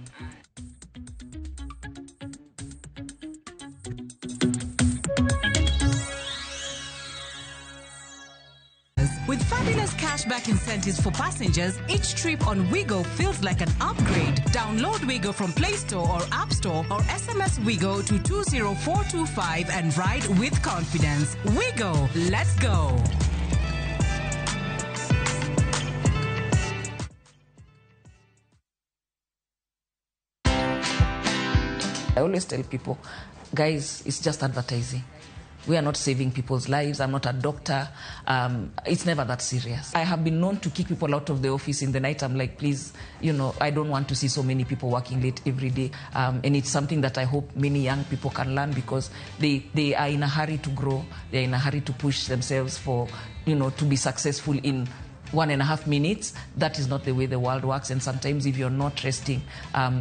With fabulous cashback incentives for passengers, each trip on Wigo feels like an upgrade. Download Wigo from Play Store or App Store or SMS Wigo to 20425 and ride with confidence. Wigo, let's go. I always tell people, guys, it's just advertising. We are not saving people's lives. I'm not a doctor. It's never that serious. I have been known to kick people out of the office in the night. I'm like, please, I don't want to see so many people working late every day. And it's something that I hope many young people can learn because they are in a hurry to grow. They're in a hurry to push themselves for, to be successful in 1.5 minutes. That is not the way the world works. And sometimes if you're not resting,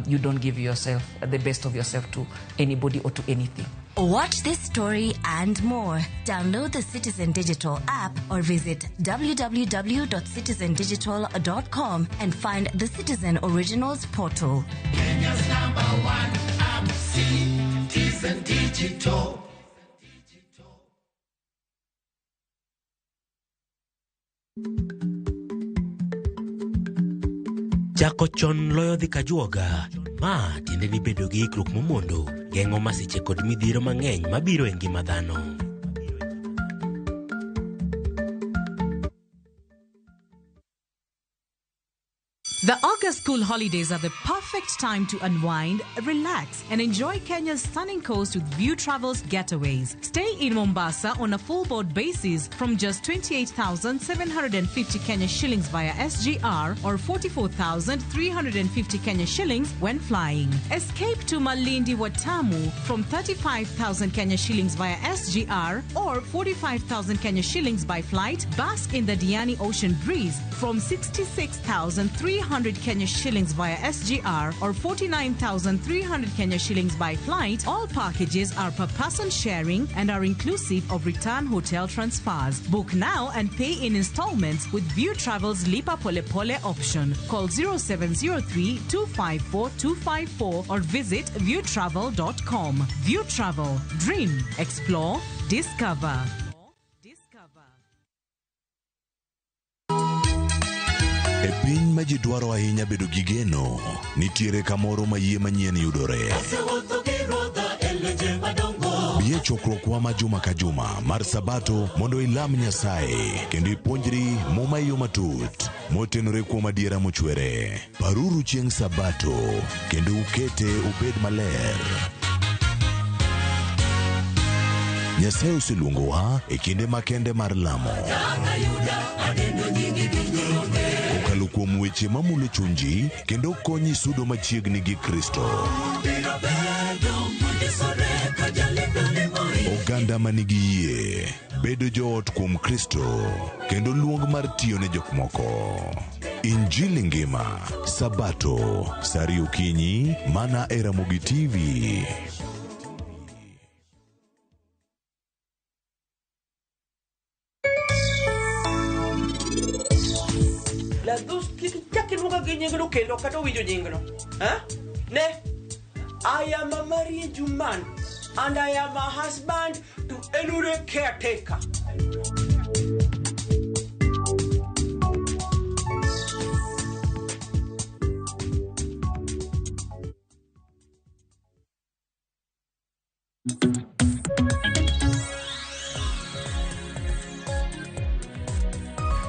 you don't give yourself the best of yourself to anybody or to anything. Watch this story and more. Download the Citizen Digital app or visit www.citizendigital.com and find the Citizen Originals portal. Kenya's #1 app, Citizen Digital. Chako chon loyo dhi kajuoga. Ma tiende ni bedo gi ikruok momondo, geng'o masiche kod midhiero mang'eny mabiro e ngima dhano. The August school holidays are the perfect time to unwind, relax, and enjoy Kenya's stunning coast with View Travel's getaways. Stay in Mombasa on a full board basis from just 28,750 Kenya shillings via SGR or 44,350 Kenya shillings when flying. Escape to Malindi Watamu from 35,000 Kenya shillings via SGR or 45,000 Kenya shillings by flight. Bask in the Diani Ocean Breeze from 66,300 Kenya shillings via SGR or 49,300 Kenya shillings by flight. All packages are per person sharing and are inclusive of return hotel transfers. Book now and pay in installments with View Travel's Lipa Pole Pole option. Call 0703-254-254 or visit viewtravel.com. View Travel. Dream. Explore. Discover. E piny ma ji dwaro ahinya bedo gi geno, nitiere kamoro ma yie manyien yudore. Bie chokruokwa ma juma ka juma mar Sabato mondo ilam Nyasaye kendo ipuonjri muma yo matut. motenore kuom adiera mochwere. Paruru chieng' Sabato kendo ukete obed maler. Nyasaye oseluongowa e kinde makende mar lamo. Kokalo kuom weche mamulo chunji kendo konyi sudo machiegni gi Kristo. Oganda manigi yie bedo joot kuom Kristo kendo luong mar tiyo ne jok moko. Injili ngima, Sabato, sari okinyi, mana e Ramogi TV. La dos que luego que nyingno kendo kata winjo nyingno. Ne, I am a married man and I am a husband to Elure caretaker.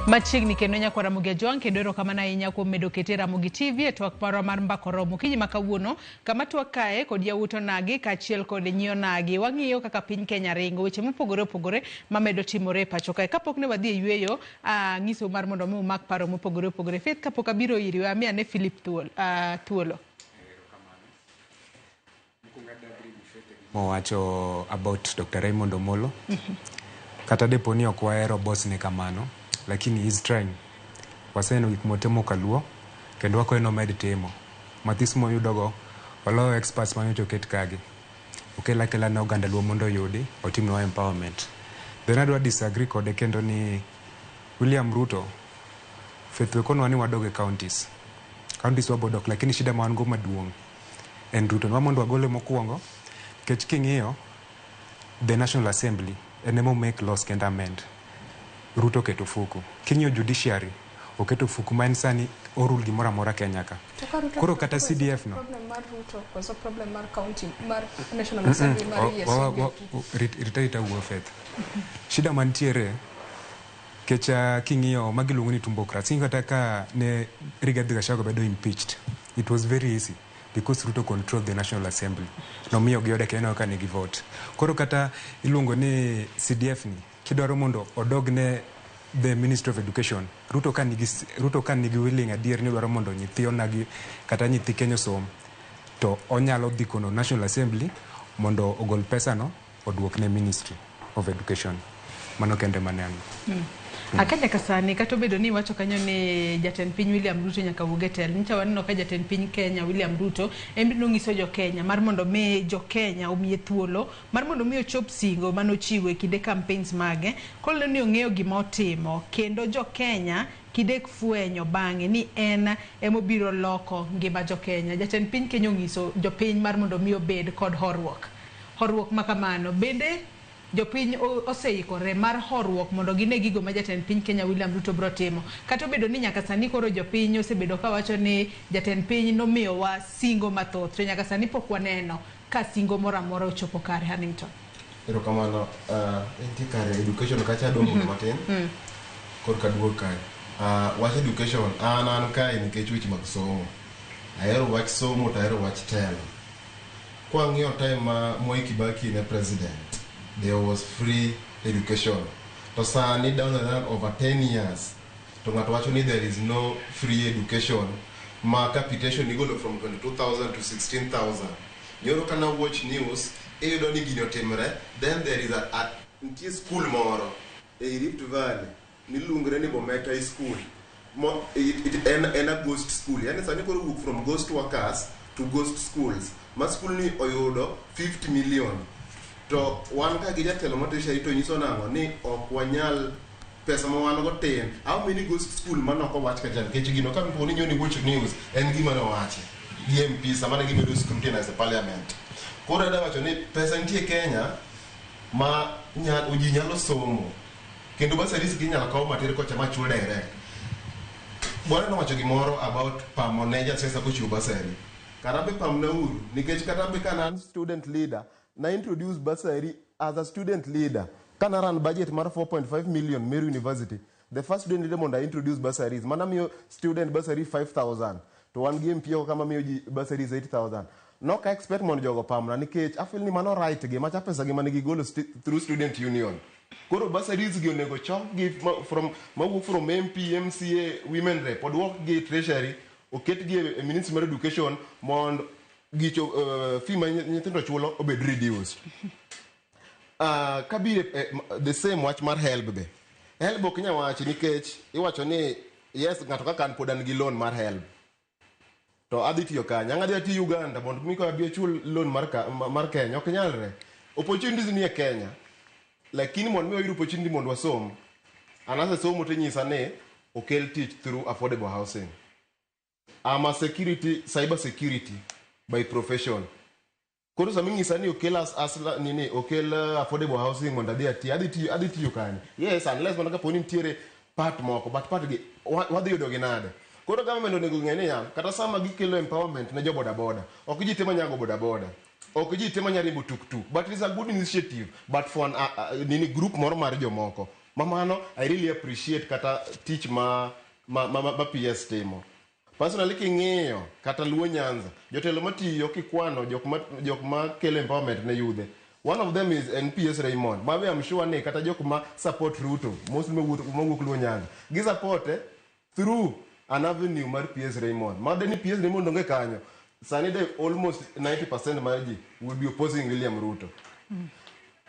Machiegni kendo nyakwara Ramogi Jwang kendo erokamano ahinya kuom medo kete Ramogi TV e twak marwa mar mbako romo kinyi makawuono kama twak kae kod yawuoto nagi kaachiel kod nyio nagi wang'iyo kaka piny Kenya ringo weche mopogore opogore mamedo timore e pacho kae. Kapok ne wadhi e yweyo ng'iso mar mondo mi umak paro mopogore opogore. Faith kapok abiro iri amiya ne Philip thuolo. Mowacho about Dr. Raymond Omolo. Kata depo ni ok wahero boss ne kamano, lakini he's trying. Waseno gik motemo kaluo kendo wako eno med temo. Mathis moyudogo olo experts manyoto ket kage. Okela kela na oganda luo mondo yudi otimno empowerment. Then adwa disagree kode kendo ni William Ruto Faith wekono ni wadoge counties. Counties wabodok lakini shida mawango maduong' en Ruto nwa mondo wagole mokuongo kech king'iyo the National Assembly enemo make laws kenda amend. Ruto keto fuku. King'iyo Judiciary oketo fuku ma en sani orul gimoro amora Kenya ka. Koro kata CDF no. Problem mar Ruto koso problem mar county mar National Assembly mar Rita Faith. Shida mantiere kecha king'iyo magiluongo ni tumbocracy kata ka ne Rigathi Gachagua bedo impeached. It was very easy because Ruto controlled the National Assembly. No miyo giode keno ka nigi vote. Koro kata iluongo ni CDF ni kidwaro mondo odogne the Ministry of Education. Ruto kan nigi willing adier ni dwaro mondo nyithi onagi kata nyithi Kenya som to onyalo dhi kono National Assembly mondo ogol pesa no oduokne Ministry of Education. Mano kende maneno. Akanya kasani kato bedo ni wacho kanyo ni jatend piny William Ruto nyaka wugetel. Ncha waneno ka jatend piny Kenya William Ruto embino ngiso jo Kenya mar mondo me jo Kenya omiye thuolo mar mondo mi ochop singo manochiwe kinde campaigns mage kolo ni ong'eyo gima otimo kendo jo Kenya kidek fwenyo bang'e ni en emobiro loko ngima jo Kenya. Jatend piny Kenya ngiso jo piny mar mondo mi obed kod horruok makamano bende jopiny oseikore mar horruok mondo gine gigo ma jatend piny Kenya William Ruto bro timo. Kato bedo ni nyaka sani koro jopiny osebedo ka wacho ni jatend piny nomiyo wa singo mathoth to nyaka sani pok waneno ka singo moro amora ochopo kare. Hannington. Erokamano enti kare education kacha dongo matin. Kor kaduo kare. Wach education an kae nikech weche mag somo. Ahero wach somo to ahero wach telo. Kwa ng'iyo time ma Mwai Kibaki ne president, there was free education. To sani down the line over 10 years, to ng'ato wacho ni there is no free education. Ma capitation igolo from 22,000 to 16,000. Nyoro kana watch news, eyudo ni gino timre, then there is a school moro e Rift Valley nilungre ni Bomet High School. It a ghost school. Yani sani koro wuok from ghost workers to ghost schools. Ma school ni oyudo 50 million. To wan ka gi jatelo matesha ito nyiso nango ni ok wanyal pesa ma wan go tin. How many ghost school manoko wach ka jan kech gino ka mpo ni nyoni watch news en gima no wache. MP samana gi medo scrutiny as a parliament. Koro da wacho ni pesa nitie Kenya ma uji nyalo somo. Kendo basa risi ginyalo kawo matere kocha ma chul direct. Bwana no wacho gimoro about pamoneja sesa kochiwo basari. Karambe pamna uru nikech karambe kana student leader na introduce bursary as a student leader. Kana run budget mar 4.5 million Meru University. the first student leader mondo introduce bursaries mana miyo student bursary 5,000 to one game pio kama miyo bursaries 8,000 no ka expect mondo jogo pamna nikech I feel ni mano right gi macha pesa gi manigi golo through student union koro bursaries gi onego chok gi from MP MCA women rep pod work gi treasury oket gi e ministry of education mondo gicho fee ma nyithindo chulo obed reduced kabire the same watch mar help be help ok nya wachi nikech iwacho ni yes ngato kaka an pod an gi loan mar help to adhi tiyo kanya ngadhi ati Uganda mondo mi ko abi chul loan mar Kenya ok nyalre opportunities ni e Kenya lakini mondo mi oyud opportunity mondo wasom anase somo to nyisa ne okel tich through affordable housing ama cyber security by profession koro sami nyisa ni okel asla nini okel affordable housing mondo adhi tiyo kanya yes unless mondo kaponi ntiere part moko but part gi wadhi yudo gi nade koro government onego ng'eni ya kata sama gikelo empowerment ne jo boda boda ok ji tema nyago boda boda ok ji tema nyaribo tuktuk but it is a good initiative but for nini group moro mar jomoko mamano I really appreciate kata teach ma PS timo personally king'iyo kata Luo Nyanza jotelo matiyo kikwano jok ma kelo empowerment ne yudhe one of them is NPS Raymond mabe I'm sure ne kata jok ma support Ruto mostly mawuok Luo Nyanza gi support through an avenue mar PS Raymond made ni PS Raymond onge kanyo sani de almost 90% marji will be opposing William Ruto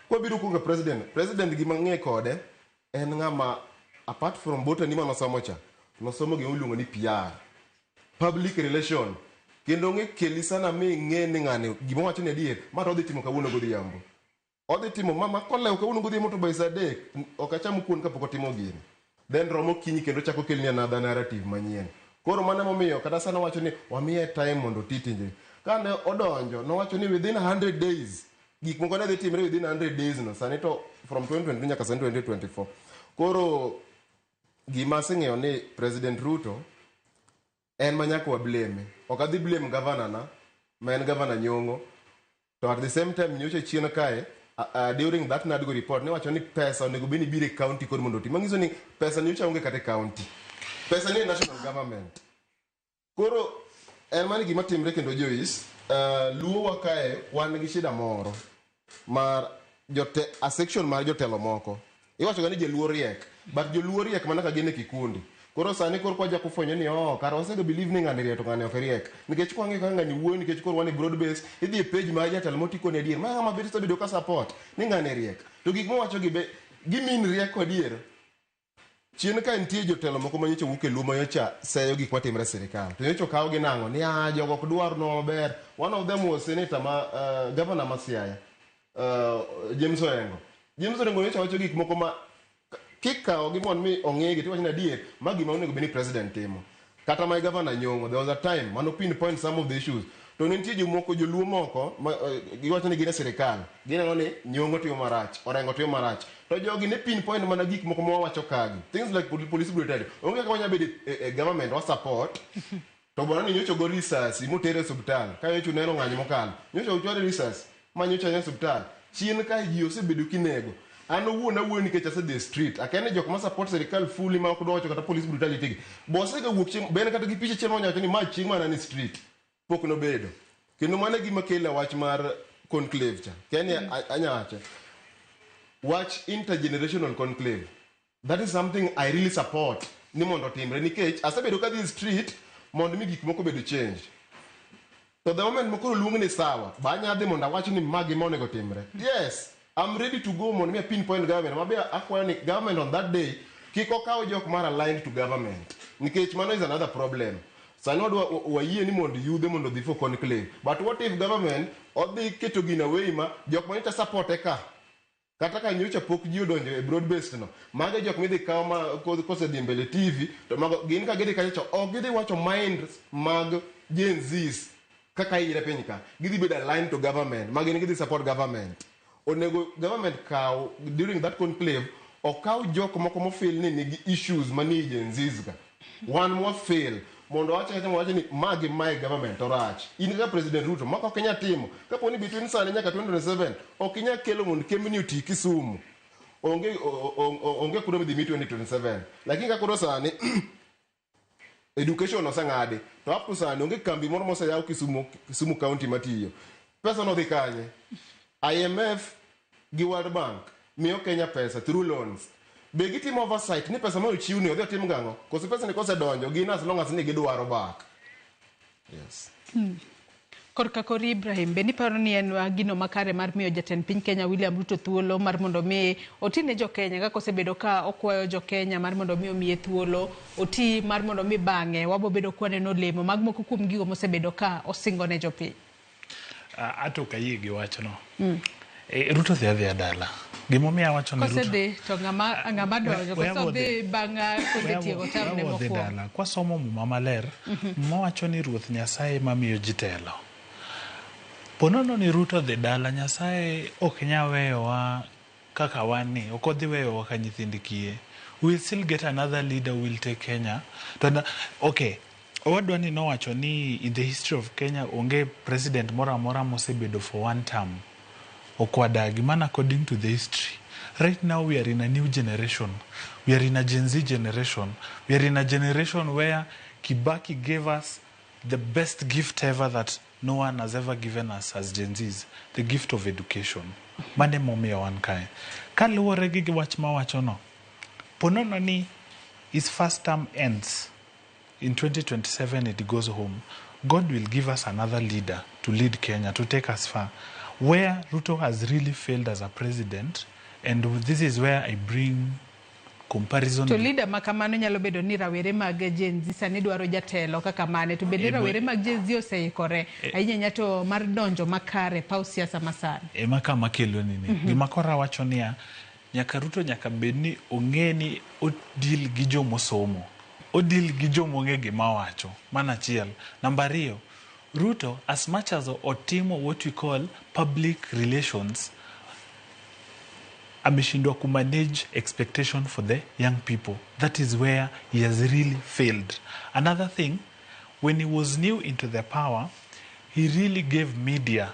kwa biru kunga president gi mang'e kode en ng'ama apart from bote ni manosomo cha nosomo gi ulungo ni PR public relation kendo ng'e keli sana mi ng'e ni ng'ane gima wacho ni adier ma to odhi timo kawuono godhiambo odhi timo mama kolew kawuono godhiambo to by sadek ok acham kuon kapok otimo gini then romo kinyi kendo chako kelni another narrative manyien koro mane momiyo kata sana wacho ni wamiye time mondo titinje kane odonjo nowacho ni within 100 days gik moko ne dhi timre within 100 days no sani to from 2020 nyaka 2024 koro gima aseng'eyo ni President Ruto en manyaka wa blame ok adhi blame governor na ma en governor Nyong'o to at the same time nyocha chien kae during that NADGO report ne wacho ni pesa onego bini bire county kod mondo ti mangiso ni pesa nyocha onge kate county pesa ni national government koro en mani gima timre kendo Joyce Luo wa kae wan gi shida moro mar a section mar jotelo moko iwacho ga ni joluo riek but joluo riek manaka gine kikundi koro sani koro kwa jako fwenyo ni kara wasego believe ni ng'ani riek to ng'ani ok riek nikech kwa ng'e ka ng'ani wuoyo nikech koro wan e broad base idhi e page mar jatelo motiko ne adier ma ng'ama bet to bedo ka support ni ng'ani riek to gik mowacho gi be gimin riek kod adier chien ka nitie jotelo moko manyocha wuok e Luo manyocha seyo gik matimre sirikal to nyocha kawo gi nang'o ni jogo ok dwar no maber one of them was senator governor ma Siaya James Orengo nyocha wacho gik moko ma kikawo gi mon mi ong'egi to wacho ni adier ma gima onego beni president timo kata my governor Nyong'o there was a time mano pinpoint some of the issues to nitie jomoko joluo moko giwacho ni gine sirikal gineno ni Nyong'o tiyo marach Orengo tiyo marach to jogi ne pinpoint mana gik moko mawacho kagi things like police brutality onge ka wanya bedo government wa support to bwana ni nyocha go risasi motere hospital ka nyocha neno ng'anyo mokalo nyocha uchware risasi ma nyocha nyo hospital chien ka ji osebedo kinego an owuon nikech ase the street akene jok ma support sirikal fully ma ok docho kata police brutality gi bose ga wuok chieng ben kata gi piche chieng onyacho ni ma chieng mana ni street pok no bedo kendo mane gima kele wach mar conclave cha kenya anyache watch intergenerational conclave that is something I really support ni mondo timre nikech asebedo ka the street mondo mi gik moko bedo change to the moment moko luong ni sawa banya dhi mondo awach ni magi monego timre yes I'm ready to go mondo mi pinpoint government mabe akwayo ni government on that day kiko kawo jok mara aligned to government nikech mano is another problem sani wadwa wayie ni mondo yudhe mondo dhi for conclave but what if government odhi keto gina way ma jok manyocha support ka kata ka nyocha pok ji odonjo e broad based no maga jok midhi kawo ma kose dhi mbele TV to mago gin ka gidhi kanyocha ok gidhi wacho mind mag Gen Zs kaka ire piny ka gidhi bedo aligned to government magin gidhi support government onego government kaw during that conclave okaw jok moko mo feel ni nigi issues mani Gen Zs ga one more fail mondo wacho ni magi my government orach in ga President Ruto mako Kenya timo kapo ni between sani nyaka 2027 ok inya kelo mondo kembni oti Kisumu onge kuno midhi mi 2027 lakini ka koro sani education oseng'adi to up to sani onge kambi moro moseyaw Kisumu County matiyo. Pesa no dhi kanye? IMF gi World Bank miyo Kenya pesa through loans. Be gitimo oversight ni pesa ma ochiwni odhi otim gang'o? Koso pesa ni kosedonjo gin as long as ni gidwaro back. Yes. Korka kori Ibrahim, be niparo ni en gino makare mar miyo jatend piny Kenya William Ruto thuolo mar mondo mi otine jo Kenya kaka osebedo ka okwayo jo Kenya mar mondo mi omiye thuolo oti mar mondo mi bang'e wabo bedo kwaneno lemo mag moko kuom gigo mosebedo ka osingo ne jo piny. Ato kayie gi wachno. Ruto dhi adhi dala. Gimomiyo awacho ni Ruto. Kose to ng'ama donjo koso dhi bang'a kose tiego tam ne mokwongo. Kwasomo muma maler, mowacho ni Ruoth Nyasaye mamiyo ji telo. Ponono ni Ruto dhi dala, Nyasaye ok nya weyowa kaka wan ni, ok odhi weyowa ka nyithind kiye. We'll still get another leader who will take Kenya. Okay. Owadwa ni nowacho ni in the history of Kenya onge president moro amora mosebedo for one term. Okwadagi man according to the history. Right now we are in a new generation. We are in a Gen Z generation. We are in a generation where Kibaki gave us the best gift ever that no one has ever given us as Gen Zs. The gift of education. Mane momiyo wan kae. Kaluwore gi wach mawacho no. Ponono ni his first term ends. In 2027 it goes home. God will give us another leader to lead Kenya, to take us far. Where Ruto has really failed as a president, and this is where I bring comparison. To leader makamano nyalo bedo ni rawere mag Gen Z sani dwaro jatelo kaka mane to bende rawere mag Gen Z oseikore ahinya nyato mar donjo makare paw siasa masani. Ema kama kelo nini. Gima kora wacho niya nyaka Ruto nyaka bedni ong'eni odil gi jomosomo. Odil gi jomong'e gima wacho. Mana achiel. Number 2, Ruto, as much as otimo what we call public relations, ameshindwa kumanage expectation for the young people. That is where he has really failed. Another thing, when he was new into the power, he really gave media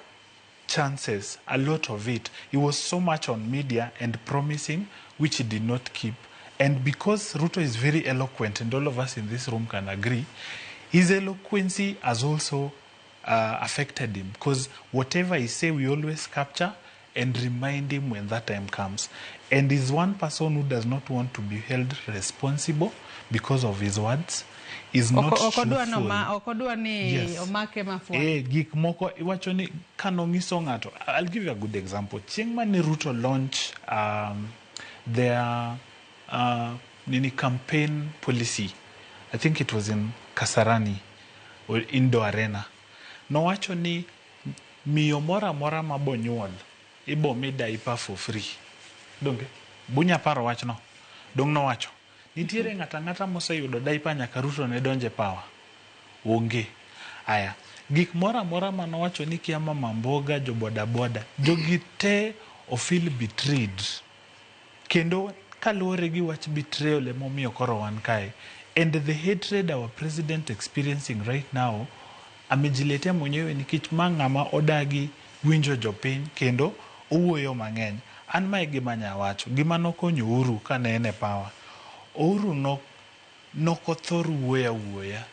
chances, a lot of it. He was so much on media and promising, which he did not keep. And because Ruto is very eloquent, and all of us in this room can agree, his eloquency has also affected him. Because whatever he say, we always capture and remind him when that time comes. And he's one person who does not want to be held responsible because of his words. He's not Okodwa ni omake mafuwa. Gik moko iwacho ni kanong'iso ng'ato. I'll give you a good example. Chieng' mane Ruto launch their campaign policy. I think it was in Kasarani or Indo Arena. Nowacho ni miyo mora mabonyuol ibo mi diaper for free. Donge bunya paro wachno. Dong nowacho nitiere ng'ata moseyudo diaper nyaka Ruto ne donje power. Onge. Aya. Gik mora manowacho ni kia mama mboga jo boda jogi te o feel betrayed. Kendo kaluwore gi wach betrayal emomiyo koro wan kae. And the hatred our president experiencing right now amejiletea mwenyewe nikech ng'ama odagi winjo jopiny kendo owuoyo mang'eny. An mae gima nyawacho, gima nokonyo Uhuru kane en e power. Uhuru nokothor wuoya.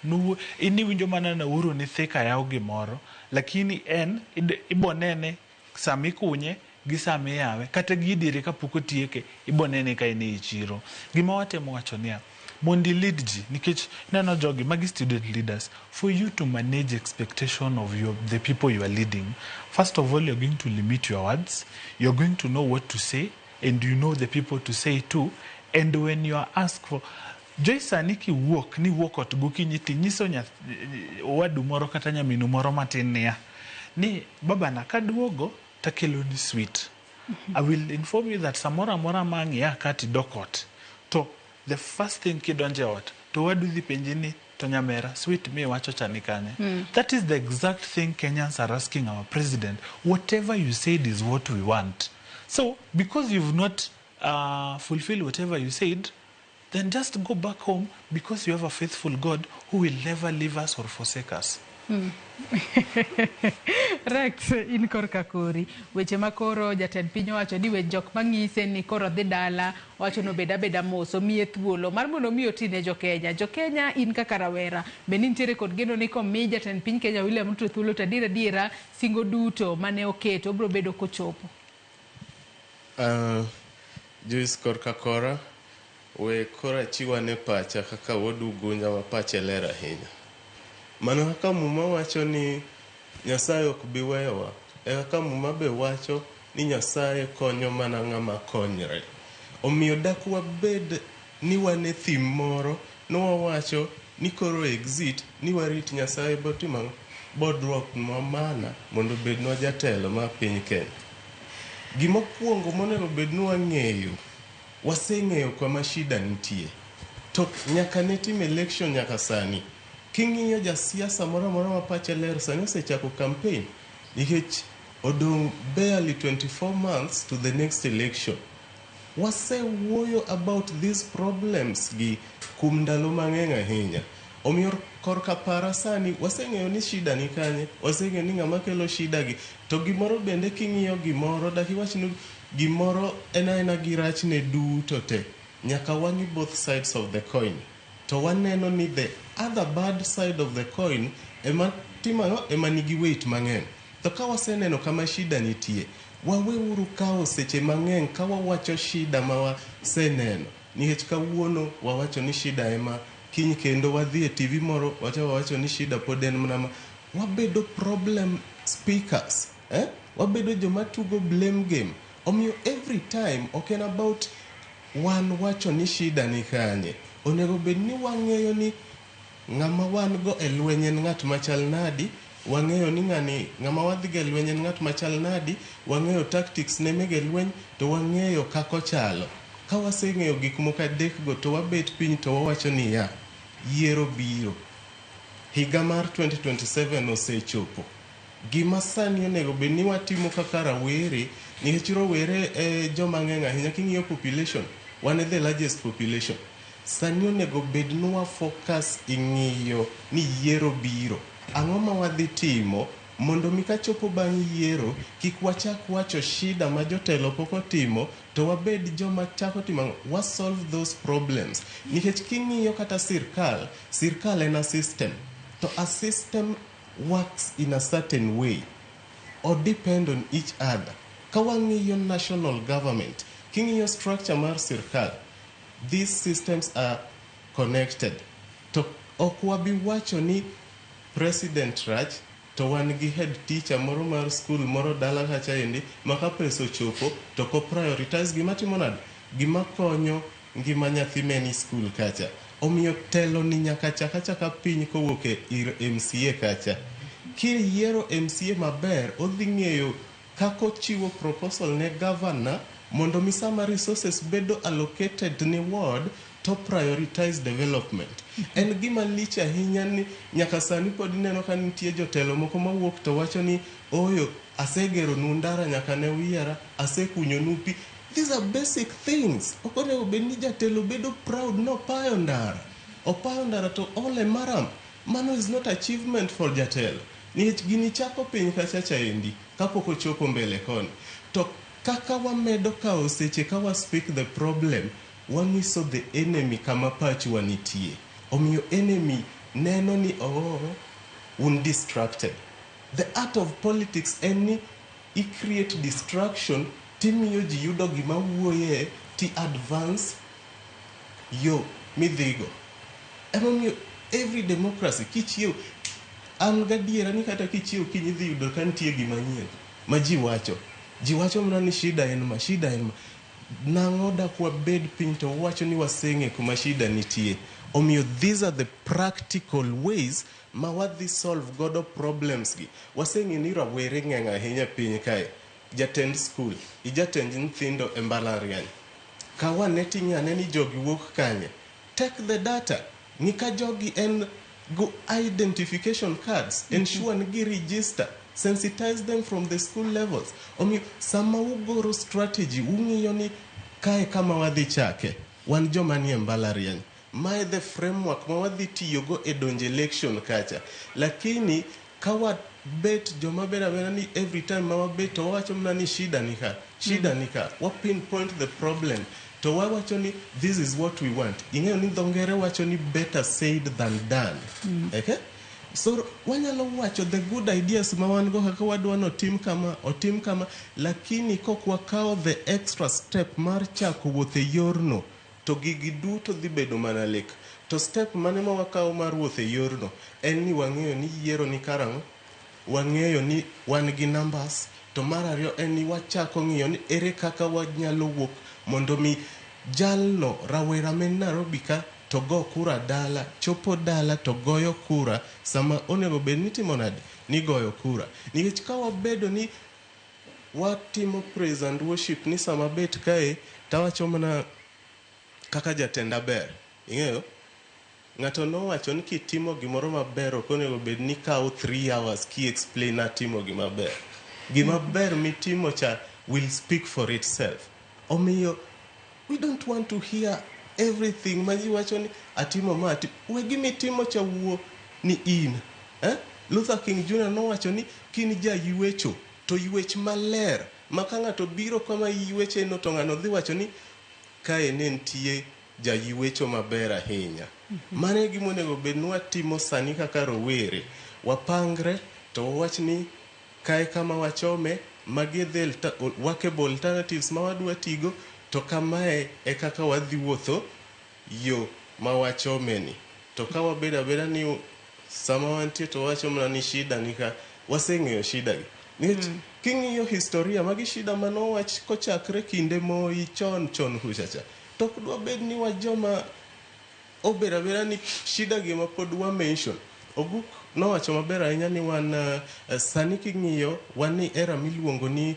Ini winjo mana na Uhuru ni thika yaw gimoro, lakini en ibonene sami kunye gi sami yawe, kata gidire kapoko tieke ibonene ka ine ichiro. Gima watemo wacho niya, mondi lead ji, nikech neno jogi, magi student leaders, for you to manage expectation of the people you are leading, first of all, you're going to limit your words, you're going to know what to say, and you know the people to say to, and when you are asked for, Joyce Aniki ni walk ot gokinyi tinyiso owadu moro kata nyaminu moro matin niya, ni baba na kaduogo takelo ni sweet. I will inform you that samora mora mangi kati dokot. To the first thing kidonje ot, to wadu dhi penjini to nyamera, sweet me wacho chani kanye. That is the exact thing Kenyans are asking our president. Whatever you said is what we want. So, because you've not fulfilled whatever you said, then just go back home because you have a faithful God who will never leave us or forsake us. Rex, in korka kori, weche makoro jatend piny owacho ni jok mang'ise ni koro dhi dala, owacho no beda mos, omiye thuolo mar mondo omi otine jo Kenya. Jo Kenya in kaka rawera, be nitiere kod geno ni komi jatend piny Kenya William Ruto thuolo to adiera singo duto mane oketo biro bedo kochopo. Joyce korka kora, we kora chiwa ne pacha kaka wodugunya wa pache ler ahinya. Mano kaka muma wacho ni Nyasaye ok bi weyowa, kaka muma be wacho ni Nyasaye konyo mana ng'ama konyre. Omiyo dak wabed ni wane thim moro, nowawacho ni koro exit ni warit Nyasaye botima bodruok mana mondo bednwa jatelo ma piny Kenya. Gimokwongo monego bedni wang'eyo, waseng'eyo kama shida nitie. To nyaka ne tim election nyaka sani. King'iyo jasiasa moro ma pache ler sani osechako campaign nikech odong' barely 24 months to the next election. Wasewuoyo about these problems gi kuom ndalo mang'eny ahinya. Omiyo korka para sani waseng'eyo ni shida ni kanye, waseng'eyo ni ng'ama kelo shida gi. To gimoro bende king'iyo gimoro, dak iwach ni gimoro ena gi rachne duto te. Nyaka wang'i both sides of the coin. To waneno ni the other bad side of the coin ema nigi weight mang'eny. To ka waseneno kama shida nitie, waweuru kao seche mang'eny ka wawacho shida ma waseneno. Nikech kawuono wawacho ni shida ema, kiny kendo wadhi e TV moro wawacho ni shida pod en mana wabedo problem speakers, wabedo joma tugo blame game. Omiyo every time ok en about wan wacho ni shida ni kanye. Onego bed ni wang'eyo ni ng'ama wan go e lweny en ng'at machal nadi, wang'eyo ni ng'ama wadhiga e lweny en ng'at machal nadi, wang'eyo tactics ne mege lweny, to wang'eyo kako chalo. Ka waseng'eyo gik moko adek go to wabet piny to wawacho ni yiero biro. Higa mar 2027 osechopo. Gima sani onego bed ni watimo kaka rawere, nikech rowere joma ng'eny ahinya king'iyo population, wan the largest population. Sani onego bed ni focus ing'iyo ni yiero biro. Ang'o ma wadhi timo mondo mi kachopo bang' yiero kik wachak wacho shida ma jotelo pok otimo, to wabed joma chako timo solve those problems. Nikech king'iyo kata sirkal en a system. To a system works in a certain way or depend on each other. Ka wang'iyo national government, king'iyo structure mar sirkal, these systems are connected. To ok wabi wacho ni president rach, to wan gi head teacher moro mar school moro dala kacha endi, maka pesa ochopo, to ko prioritize gima timo nade, gima konyo ngima nyathi meni school kacha. Omiyo telo ni nyaka chaka piny kowuok ir MCA kacha. Kiyiero MCA maber, odhi ng'eyo kako chiwo proposal ne governor mondo misama resources bedo allocated ni ward to prioritize development. En gima lich ahinya ni nyaka sani pod neno ka nitie jotelo moko mawuok to wacho ni oyo asegero nu ndara nyaka ne wiara, asekunyo nu pi. These are basic things. Okonego bed ni jatelo bedo proud no payo ndara. Opayo ndara to ole maram. Mano is not achievement for jatelo. Nikech gini chako piny kachacha endi kapok ochopo mbele koni. To kaka wamedo kao seche ka wa speak the problem, wang'iso the enemy kama pachwa nitie. Omiyo enemy neno ni distracted. The art of politics en ni I create distraction, timiyo ji yudo gima wuoye, ti advance yo midhigo. Emomiyo every democracy kichiew, an gadiera ni kata kichiew kinyi dhi yudo ka nitie gima nyien ma ji wacho mna ni shida en ma. Nang'o dak wabed piny to wacho ni waseng'e kuma shida nitie. Omiyo these are the practical ways ma wadhi solve godo problems gi. Waseng'e ni rawere ng'eny ahinya piny kae. Jatend school, ijatend nyithindo e mbalariany. Ka wane ting'ane ni jogi wuok kanye. Take the data. Nika jogi en go identification cards. Ensure ni gi register. Sensitize them from the school levels. Omiyo sama ugoro strategy, ung'iyo ni kae kama wadhi chake. Wan joma ni e mbalariany. mae the framework ma wadhi tiyogo e donjo election kacha. Lakini kawa bet joma beda ni every time ma wabet to wawacho mna ni shida nika wa pinpoint the problem to wawacho ni this is what we want. Ing'eyo ni dhongere wacho ni better said than done. Okay? So wanyalo wacho the good ideas ma wan go kaka wadwa no otim kama lakini kok wakao the extra step mar chako wuothe yorno to gigi duto dhi bedo mana lek. To step mane ma wakao mar wuothe yorno en ni wang'eyo ni yiero ni karang'o, wang'eyo ni wan gi numbers, to mar ariyo en ni wachako ng'iyo ni ere kaka wanyalo wuok mondo mi jalno rawera men Nairobi ka to go kura dala, chopo dala to goyo kura sama onego bed ni timo nade ni goyo kura. Nikech ka wabedo ni watimo praise and worship ni sama bet kae tawacho mana kaka jatenda ber. Ing'eyo ng'ato nowacho ni kitimo gimoro maber ok onego bed ni kawo 3 hours ki explain atimo gimaber. Gimaber mitimo cha will speak for itself. Omiyo we don't want to hear everything maji wacho ni atimo mati we gimi timo cha wuo ni in. Luther King Jr. nowacho ni kin ja yuecho to yuech maler maka ng'ato biro kama yueche no to ng'ano dhi wacho ni kae ne nitie ja yuecho maber ahinya. Mane gima onego bed ni watimo sani kaka rowere, wapangre to wawach ni kae kama wachome magi workable alternatives ma wadwa tigo to kamae e kaka wadhi wuotho yo ma wachomeni. To ka wabeda ni sama wantie to wacho mana ni shida nika waseng'eyo shida gi. King'iyo historia magi shida manowach kochakre kinde Moi chon kuchacha. To kudwa bed ni wajoma obeda ni shida gi ma pod wa mention. Oguk nowacho maber ahinya ni wan sani king'iyo wan ni era miluongo ni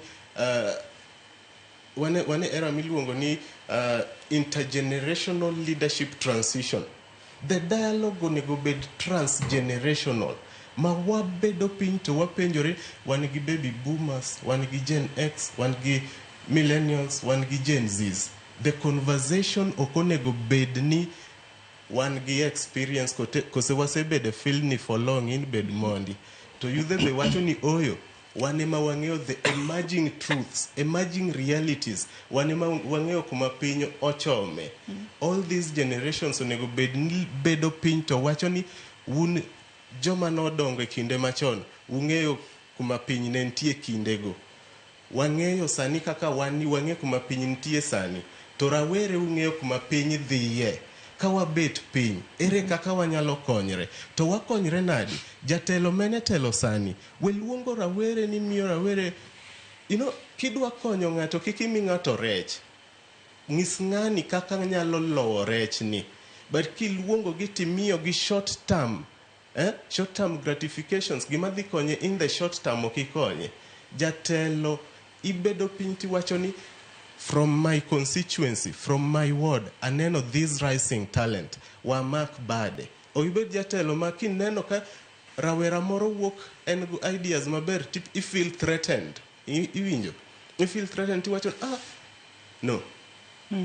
wane era miluongo ni intergenerational leadership transition. The dialogue onego bed transgenerational. Ma wabedo piny to wapenjore wan gi baby boomers, wan gi Gen X, wan gi millennials, wan gi Gen Zs. The conversation okonego bed ni wan gi experience kose wasebede feel ni for long in bed mondi. To yudhe be wacho ni oyo wanema wang'eyo the emerging truths, emerging realities, wanema wang'eyo kuma piny ochome. All these generations onego bedo piny to wacho ni un joma nodongo e kinde machon ung'eyo kuma piny ne nitie kindego. Wang'eyo sani kaka wang'eyo kuma piny nitie sani, to rawere ung'eyo kuma piny dhiye. Ka wabet piny ere kaka wanyalo konyre to wakonyre nadi. Jatelo mene telo sani weluongo rawere ni miyo rawere kidwa konyo ng'ato kik imi ng'ato rech, ng'is ng'ani kaka nyalo lowo rech ni, but kiluongo gi timiyo gi short term gratifications gima dhi konye in the short term okikonye. Jatelo ibedo piny tiwacho ni from my constituency, from my ward, aneno this rising talent, wamak bade. Oibed jatelo ma kineno ka rawera moro wuok en gu ideas maber tip I feel threatened. Iwinjo? I feel threatened tiwacho no.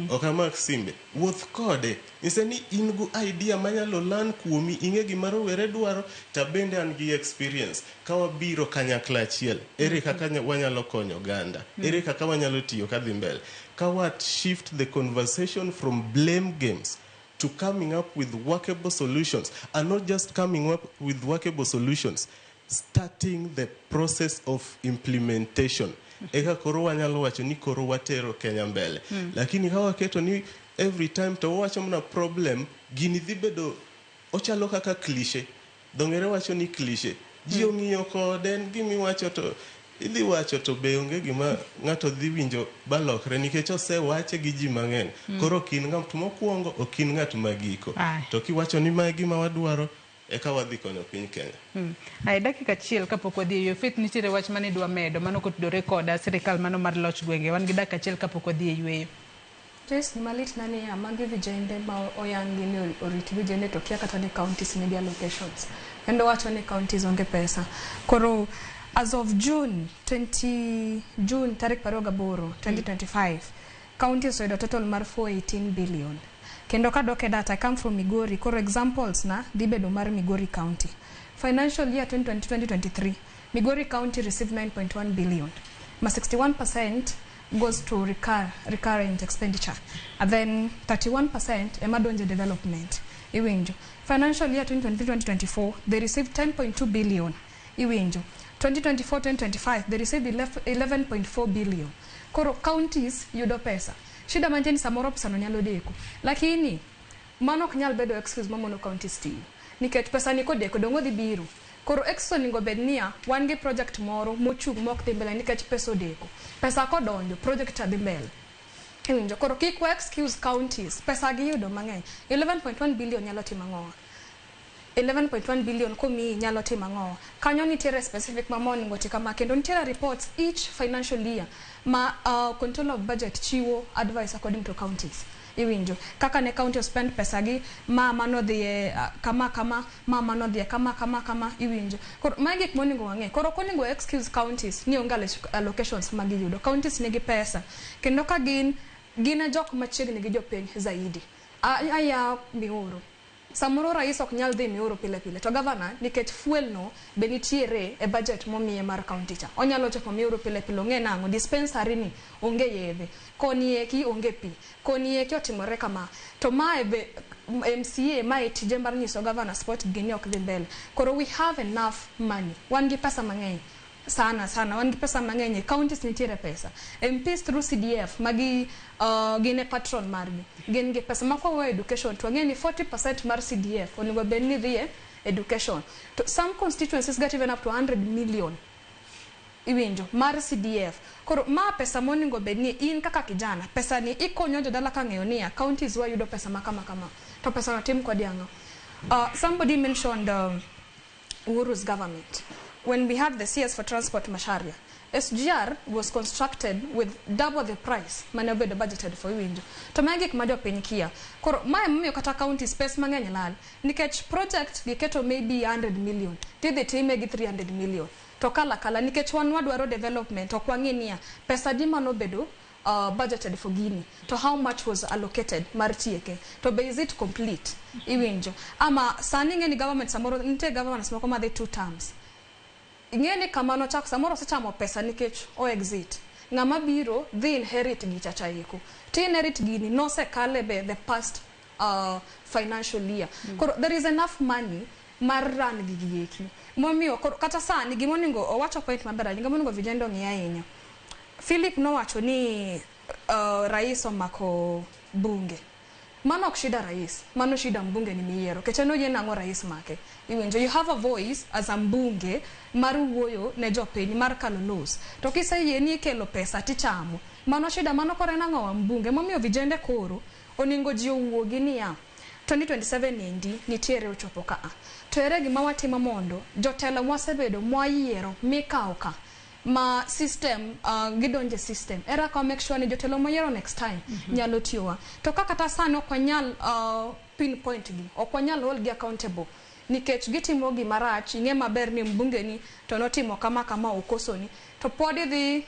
Okamak simbe. Wuoth kode. Inse ni in gu idea manyalo lan kuomi ing'e gima rowere dwaro ta bende an gi experience. Ka wabiro kanyakla achiel. Ere kaka wanyalo konyo ganda. Ere kaka wanyalo tiyo kadhi mbele. Ka wat shift the conversation from blame games to coming up with workable solutions. And not just coming up with workable solutions. Starting the process of implementation. Eka koro wanyalo wacho ni koro watero Kenya mbele. Lakini hawa keto ni every time to wacho mna problem gini dhi bedo ochalo kaka cliche. Dongere wacho ni cliche. Ji ong'iyo kode gimi wacho to idhi wacho to be onge gima ng'ato dhi winjo balokre nikech osewache gi ji mang'eny. Koro kin ng'at mokwongo okin ng'at magiko. To kiwacho ni ma gima wadwaro eka wadhi konyo piny Kenya. Ai dakika achiel kapok wadhi yo Faith nitiere wach mane dwa medo mano kotudore koda sirikal mano mar loch gwenge. Wan gi dakika achiel kapok wadhi yweyo. Just ni malit nani ya magi vijende ma oyangi ni oriti vijende to kia kata ni counties media locations. Endo wacho ni counties onge pesa. Koro as of June tarik 28 2025 counties oida total mar 418 billion. Kendo kadoke data, I come from Migori. Koro examples na dibedo mar Migori County. Financial year 2020-2023, Migori County received 9.1 billion. Ma 61% goes to recurrent expenditure. And then 31% emadonje development. Iwinjo. Financial year 2023-2024, they received 10.2 billion. Iwinjo. 2024-2025, they received 11.4 billion. Koro counties yudo pesa. Shida manjeni samoro pesa no nyalo deko. Lakini mano ok nyal bedo excuse mamono counties tiyo. Nikech pesa ni kodeko dongo dhi biro. Koro exo ningo bednia wan gi project moro mochung mok dhi mbele nikech pesa odeko. Pesa kodonjo project adhi mbele. Iwinjo. Koro kik wa excuse counties. Pesa gi yudo mang'eny. 11.1 billion nyalo timo ang'o? 11.1 billion komi nyalo timo ang'o? Kanyo nitiere specific mamoni ngoti kama kendo nitiere reports each financial year ma control of budget chiwo advice according to counties. Iwinjo. Kaka ne county spend pesa gi mano dhi kama mano dhi kama iwinjo. Koro magi gik moningo wang'e. Koro koningo excuse counties ni onge allocations magi yudo. Counties nigi pesa. Kendo ka gin jok machiegni gi jopiny zaidi. Aya mioro. Samoro rais ok nyal dhi mioro pile pile. To governor nikech fuel no be nitiere e budget momiye mar county cha. Onyalo chopo mioro pile pile ong'e nang'o dispensary ni onge yedhe. Koni eki onge pi. Koni eki otimore kama. To mae be MCA mae tije mar nyiso governor sport gini ok dhi mbele. Koro we have enough money. Wan gi pesa mang'eny. Sana wan gi pesa mang'eny. Counties nitiere pesa. MPs through CDF magi gine patron margi. Gin gi pesa makwa education to ng'eni 40% mar CDF onego bedni dhi education. To some constituencies get even up to 100 million. Iwinjo mar CDF. Koro ma pesa moningo bedni in kaka kijana pesa ni ikonyo jodala ka ng'eyo ni counties wa yudo pesa makama. To pesa no tim kod yango. Somebody mentioned Uhuru's government. When we had the CS for Transport Macharia, SGR was constructed with double the price manobedo budgeted for Iwinjo. To magik majo piny kia. Koro mae mmiyo kata county space mang'eny lal. Nikech project giketo maybe 100 million. Tidhi time gi 300 million. To kala nikech wan wadwaro development ok wang'e pesa di manobedo budgeted for gini. To how much was allocated mar tieke. To be is it complete? Iwinjo. Ama sani ng'eni government samoro nite government samoro madhi 2 terms. Ng'eni kamano chako samoro sechamo pesa nikech o exit. Ng'ama biro dhi inherit gi chacha eko. Ti inherit gini no se kale be the past financial year. Koro there is enough money mar run gi gieki. Momiyo kata sani gimoningo owacho point maber ahinya gimoningo vijendo ng'i ahinya. Philip nowacho ni rais omako bunge. Mano ok shida rais, mano shida mbunge ni miyiero. Kecheno yie nang'o rais make. Iwinjo, you have a voice as a mbunge mar wuoyo ne jopiny mar kalo los. To kiseyie ni kelo pesa tichamo. Mano shida mano kore nang'o wa mbunge. Momiyo vijende koro oningo ji owuogi niya 2027 endi nitiere ochopo ka. To ere gima watimo mondo jotelo mwasebedo mwayiero mikawo ka. Ma system gidonje system era ka make sure ni jotelo moyiero next time nyalo tiyowa to kaka ta sano ok wanyal pinpoint gi ok wanyal hold gi accountable nikech gitimo gima rach ing'e maber ni mbunge ni to notimo kama okosoni to pod idhi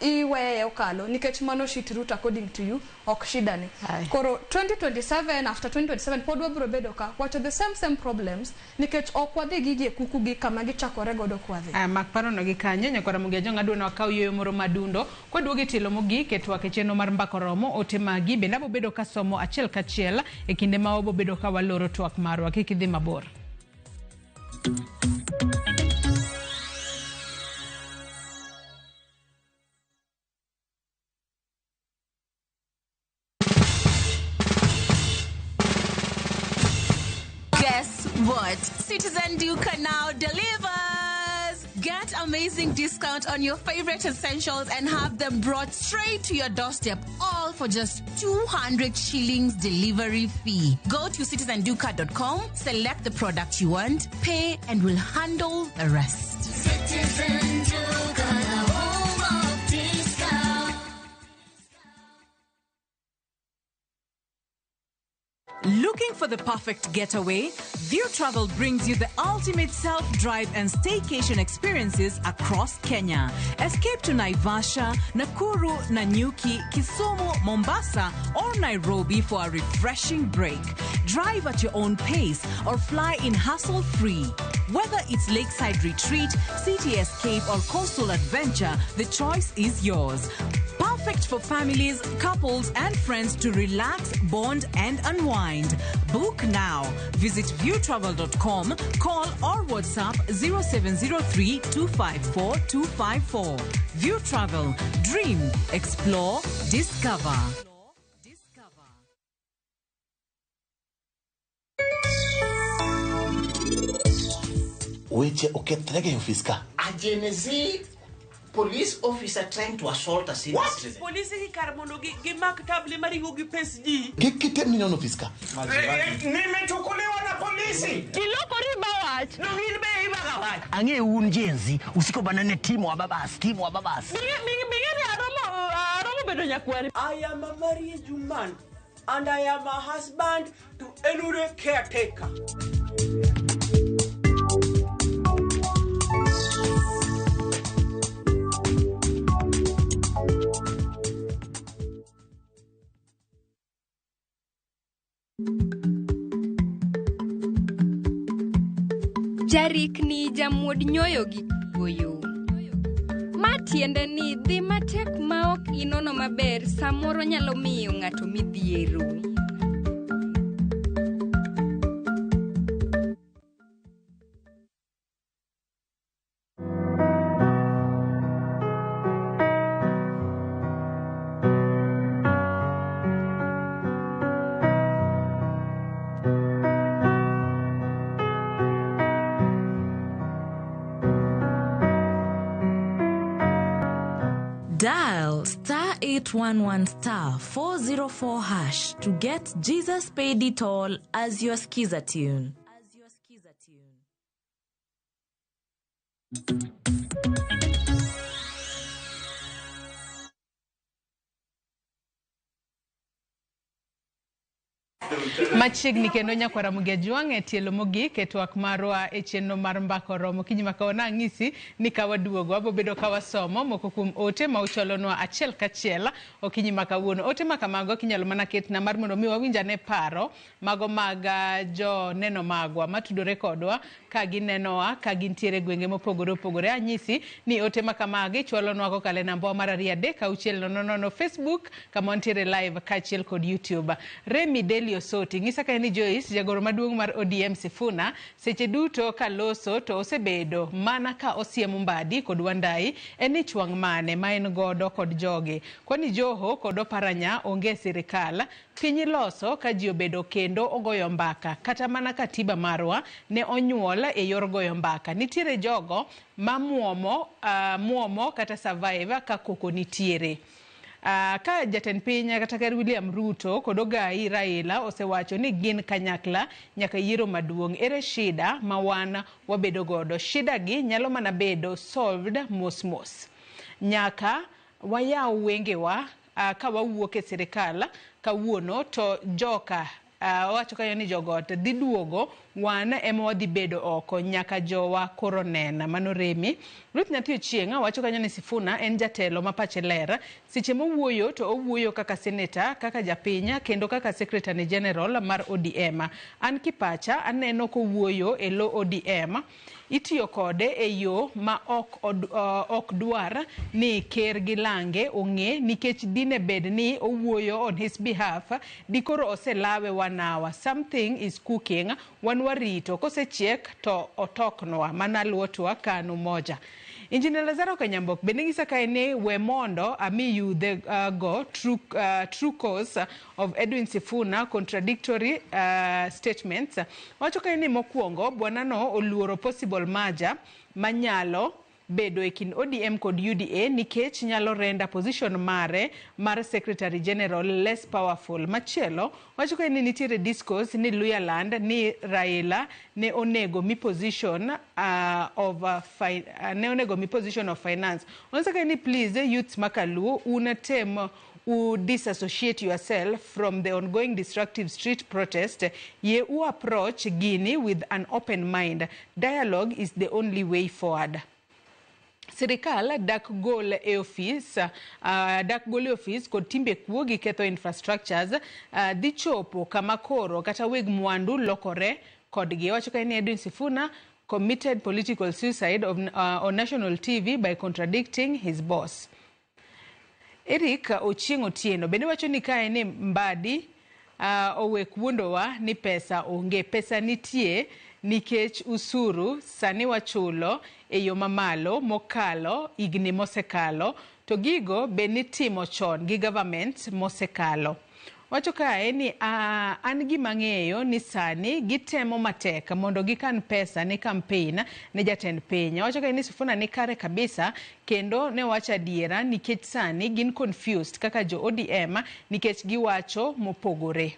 iweye okalo nikech mano shit route according to you ok shida ni. Koro 2027 after 2027 pod wabro bedo ka wacho the same problems nikech ok wadhi gigi kuku gi kama gichakore godo kwadhi. Mak paro no gi kanyo nyakora muge jonga dwa no kaw yoyo moro madundo kodwogi tilo mogi ketwa ke cheno mar mbako romo ote magi bende abo bedo ka somo achiel kachiel e kinde ma obo bedo ka waloro twak marwa kik idhi mabor. Guess what? Citizen Duca now delivers. Get amazing discount on your favorite essentials and have them brought straight to your doorstep, all for just 200 shillings delivery fee. Go to citizenduca.com, select the product you want, pay, and we'll handle the rest. Citizen Duca, home of discount. Look Looking for the perfect getaway? View Travel brings you the ultimate self-drive and staycation experiences across Kenya. Escape to Naivasha, Nakuru, Nanyuki, Kisumu, Mombasa, or Nairobi for a refreshing break. Drive at your own pace or fly in hassle-free. Whether it's lakeside retreat, city escape, or coastal adventure, the choice is yours. Perfect for families, couples, and friends to relax, bond, and unwind. Book now. Visit viewtravel.com, call or WhatsApp 0703 254 254. View Travel. Dream, explore, discover. Weche okethre e office ka. Agency police officer trying to assault a senior citizen. Police ki karmono gi maktable maringo gi PSD. Kitem ni office ka. Nimechukuliwa na polisi. Kiloko riba wach. No ngilbe iba ka wach. Ange unjenzi usiko banane timu wa babas. Bingeni aromo bedo nyakwari. I am a married man and I am a husband to Elure caretaker. Jarik ni jamuod nyoyo gi goyo. Matiende ni dhi matek maok inono maber samoro nyalo miyo ng'ato midhiero. Dial *811*404# to get Jesus Paid It All as your skiza tune. Machiegni kendo nyakwara Mugejuang e tielo mogik e twak marwa e chenro mar mbako romo kinyi makaona ang'isi ni kawaduogo abo bedo kawasomo moko kuom ote ma ucholonwa achiel kachiel okinyi makawuono. Ote makamago kinyalo mana ketna mar mondo mi wawinjane paro mago mag jo neno magwa matudore kodwa ka ginenowa ka gintiere gwenge mopogore opogore. Anyisi ni ote makamagi chwalonwa kokale namba mar 3 Facebook kama wantiere live kachiel kod YouTube. Remi Delio Soti ng'isa ka ni Joyce jagoro maduong' mar ODM Sifuna seche duto ka loso to osebedo mana ka osiemo mbadi kod Wandai eni chwang' mane ma en godo kod joge kwani Joho kod Oparanya onge sirikal piny loso ka ji obedo kendo ogoyo mbaka kata mana katiba marwa ne onyuol e yor goyo mbaka. Nitiere jogo ma muomo kata survive ka koko nitiere. Ka jatend piny kata ker William Ruto kod Ogai Raila osewacho ni gin kanyakla nyaka yiero maduong'. Ere shida ma wan wabedo godo? Shida gi nyalo mana bedo solved mos. Nyaka wayaw wengewa ka wawuok e sirikal kawuono to joka wacho kayo ni jogot dhi duogo wan ema wadhi bedo oko nyaka jowa koro nena. Mano Remi Ruth Nyathi Ochieng' wacho kanyo ni Sifuna en jatelo ma pache ler seche mowuoyo to owuoyo kaka senator kaka japinya kendo kaka secretary general mar ODM. An kipacha aneno kowuoyo e lo ODM itiyo kode e yo ma ok dwar ni ker gi lange ong'e nikech dine bed ni owuoyo on his behalf dikoro oselawe wanawa. Something is cooking wan warito kosechiek to otoknwa mana luotwa kanu moja. Engineer Lazaro Kanyambok bende ng'isa kae ni we mondo amiyu the true cause of Edwin Sifuna contradictory statements. Wacho kae ni mokwongo bwanano oluoro possible merger manyalo bedo e kin ODM kod UDA nikech nyalo renda position mare mar secretary general less powerful. Machielo wacho ka ni nitiere discourse ni Luyaland ni Raila ne onego mi position of finance. Once ka ni please youth makaluo unatem disassociate yourself from the ongoing destructive street protest, ye u approach Guinea with an open mind. Dialogue is the only way forward. Sirikal dak gol e office kod timbe kuo gi ketho infrastructures dhi chopo kama koro kata weg mwandu lokore kodgi. Wacho ka ni Edwin Sifuna committed political suicide on national TV by contradicting his boss. Eric Ochieng Otieno bende wacho ni kae ni Mbadi owek wuondowa ni pesa onge. Pesa nitie nikech usuru sani wachulo e yo mamalo mokalo igni mosekalo, to gigo be nitimo chon gi government mosekalo. Wacho kae ni an gima ng'eyo ni sani gitemo matek mondo gikan pesa ni campaign ne jatend piny. Wacho kae ni Sifuna ni kare kabisa, kendo ne wacho adiera nikech sani gin confused kaka jo ODM nikech giwacho mopogore.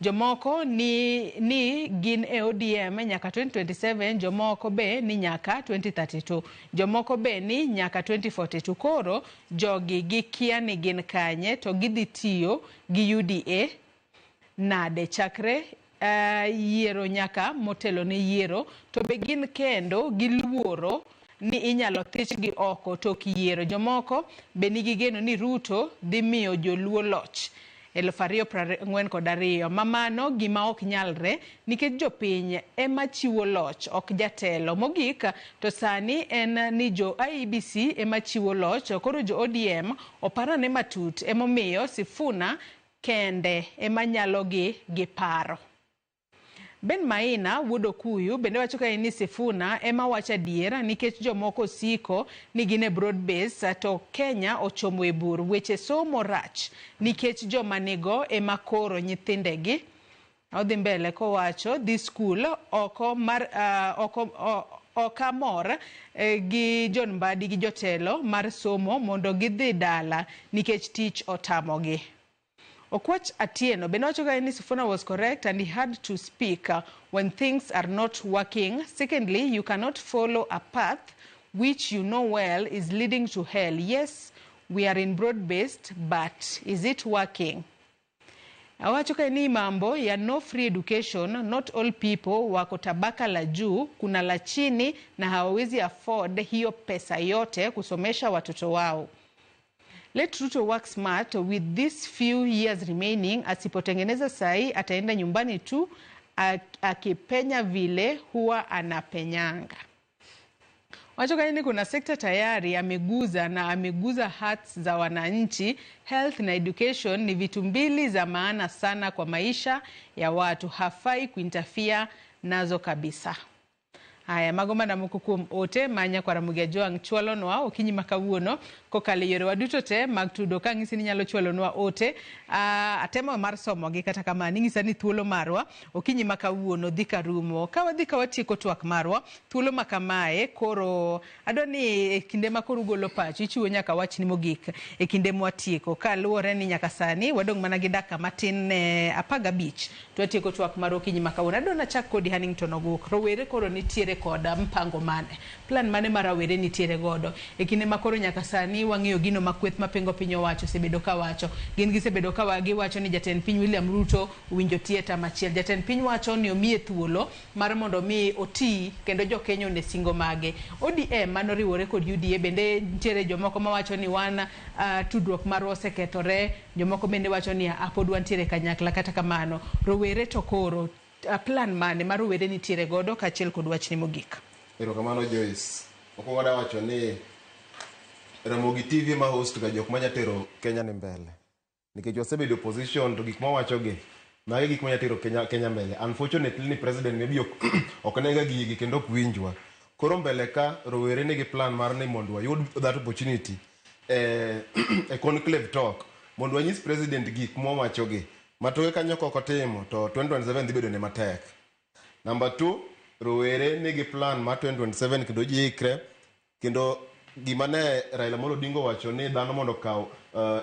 Jomoko ni gin e ODM nyaka 2027, jomoko be ni nyaka 2032, jomoko be ni nyaka 2042. Koro jogi gikia ni gin kanye to gidhi tiyo gi UDA nade chakre yiero nyaka motelo ne yiero, to be gin kendo giluoro ni inyalo thich gi oko tok yiero. Jomoko be nigi geno ni Ruto dhi miyo joluo loch 2042. Mamano gima ok nyalre nikech jopiny ema chiwo loch ok jatelo. Mogik to sani en ni jo IEBC ema chiwo loch, koro jo ODM oparane matut emomiyo Sifuna kende ema nyalo gi paro. Ben Maina wuod Okuyu bende wacho ka ni Sifuna ema wacho adiera nikech jomoko siko ni gin e broad base to Kenya ochomo e bur. Weche somo rach nikech joma nigo ema koro nyithindegi. Odhi mbele kowacho this school okamor gi John Mbadi gi jotelo mar somo mondo gidhi dala nikech tich otamogi. Okwach Atieno bende wacho ka ni Sifuna was correct and he had to speak when things are not working. Secondly, you cannot follow a path which you know well is leading to hell. Yes, we are in broad-based, but is it working? Awacho ka ni mambo ya no free education, not all people wako tabaka la juu, kuna la chini na hawawezi afford hiyo pesa yote kusomesha watoto wao. Let Ruto work smart with these few years remaining. Asipotengeneza sai ataenda nyumbani tu akipenya vile huwa anapenyanga. Wacho kani kuna sekta tayari ameguza hearts za wananchi. Health na education ni vitu mbili za maana sana kwa maisha ya watu. Hafai kuinterfere nazo kabisa. Haya, magoma na mukukum ote manya kwa Ramugia Joang chwalonwa okinyi makawuono kokale yore waduto te mag tudo ka ng'isi ni nyalo chwalonwa ote atemo mar somo gi kata kamani ng'isa ni thuolo marwa okinyi makawuono dhi karumo ka wadhi ka watieko twak marwa thuolo makamae. Koro adoni e kinde makoro golo pachi ichiwo nyaka wach ni mogik e kinde mwatieko kaluwore ni nyaka sani wadong mana gi dakika matin 15 to watieko twak marwa okinyi makawuono. Adona chak kodi Hannington Oguk. Rowere koro nitiere koda mpango mane, plan mane marawere nitiere godo e kinde makoro nyaka sani wang'eyo gino makweth mapengo piny owacho sebedo ka wacho gin gisebedo ka wagi wacho ni jatend piny William Ruto winjo tieta machiel. Jatend piny wacho ni omiye thuolo mar mondo mi oti kendo jo Kenya ne singo mage. ODM manoriwore kod UDA bende nitiere jomoko mawacho ni wan tudruok marwa osekethore, jomoko bende wacho ni apod wantiere kanyakla. Kata kamano rowere to koro plan mane mar rowere nitiere godo kachiel kod wach ni mogik. Erokamano Joyce. Okwongo da wacho ni Ramogi TV ma host ga jok manya tero Kenya ni mbele. Nikech wasebedo opposition to gik mawacho gi magi gik manya tero Kenya mbele. Unfortunately ni president maybe ok nega gigi kendo ok winjwa. Koro mbele ka rowere nigi plan mar ni mondo wayud that opportunity a conclave talk mondo wanyis president gik mwawacho gi matoke kanyo koko timo to 2027 dhi bedo ne matek. Number 2, rowere nigi plan ma 2027 kendo jikre kendo gima ne Raila Amolo Odinga wacho ni dhano mondo kaw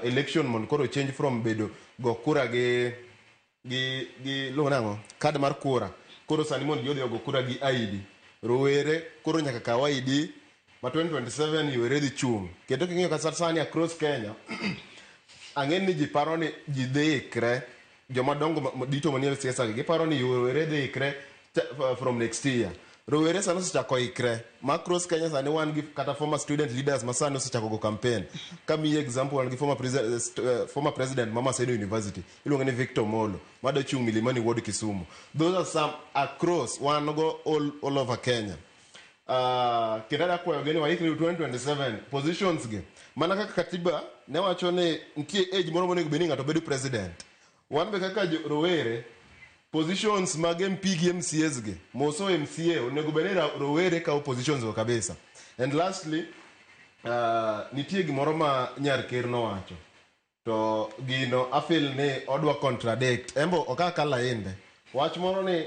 election mondo koro change from bedo go kura gi longo card mar kura. Koro sani mondo jodhi go kura gi ID. Rowere koro nyaka kaw ID ma 2027 yore dhi chung. Kendo king'iyo ka sani across Kenya ang'en ni ji paro ni ji dhi ikre joma dongo dito manie siasa gi paro ni rowere dhi ikre from next year. Rowere sani osechako ikre. Macross Kenya sani wan gi kata former student leaders ma sani osechako go campaign. Kamiyi example wan gi former president Mama Sedo University iluongo ni Victor Molo mado chung Milimani Ward Kisumu. Those are some across wan go all over Kenya. Kidada kwa gani wa ikre 2027 positions gi. Mana kaka katiba ne wacho ni nitie age moro monego bed ni ng'ato bedo president. Wan be kaka rowere positions mag MP gi MCS gi moso MCA onego bed ni rowere ka positions go kabisa. And lastly nitie gimoro ma nyar ker no wacho to gino afil ni odwa contradict embo okaka lainde wach moro ni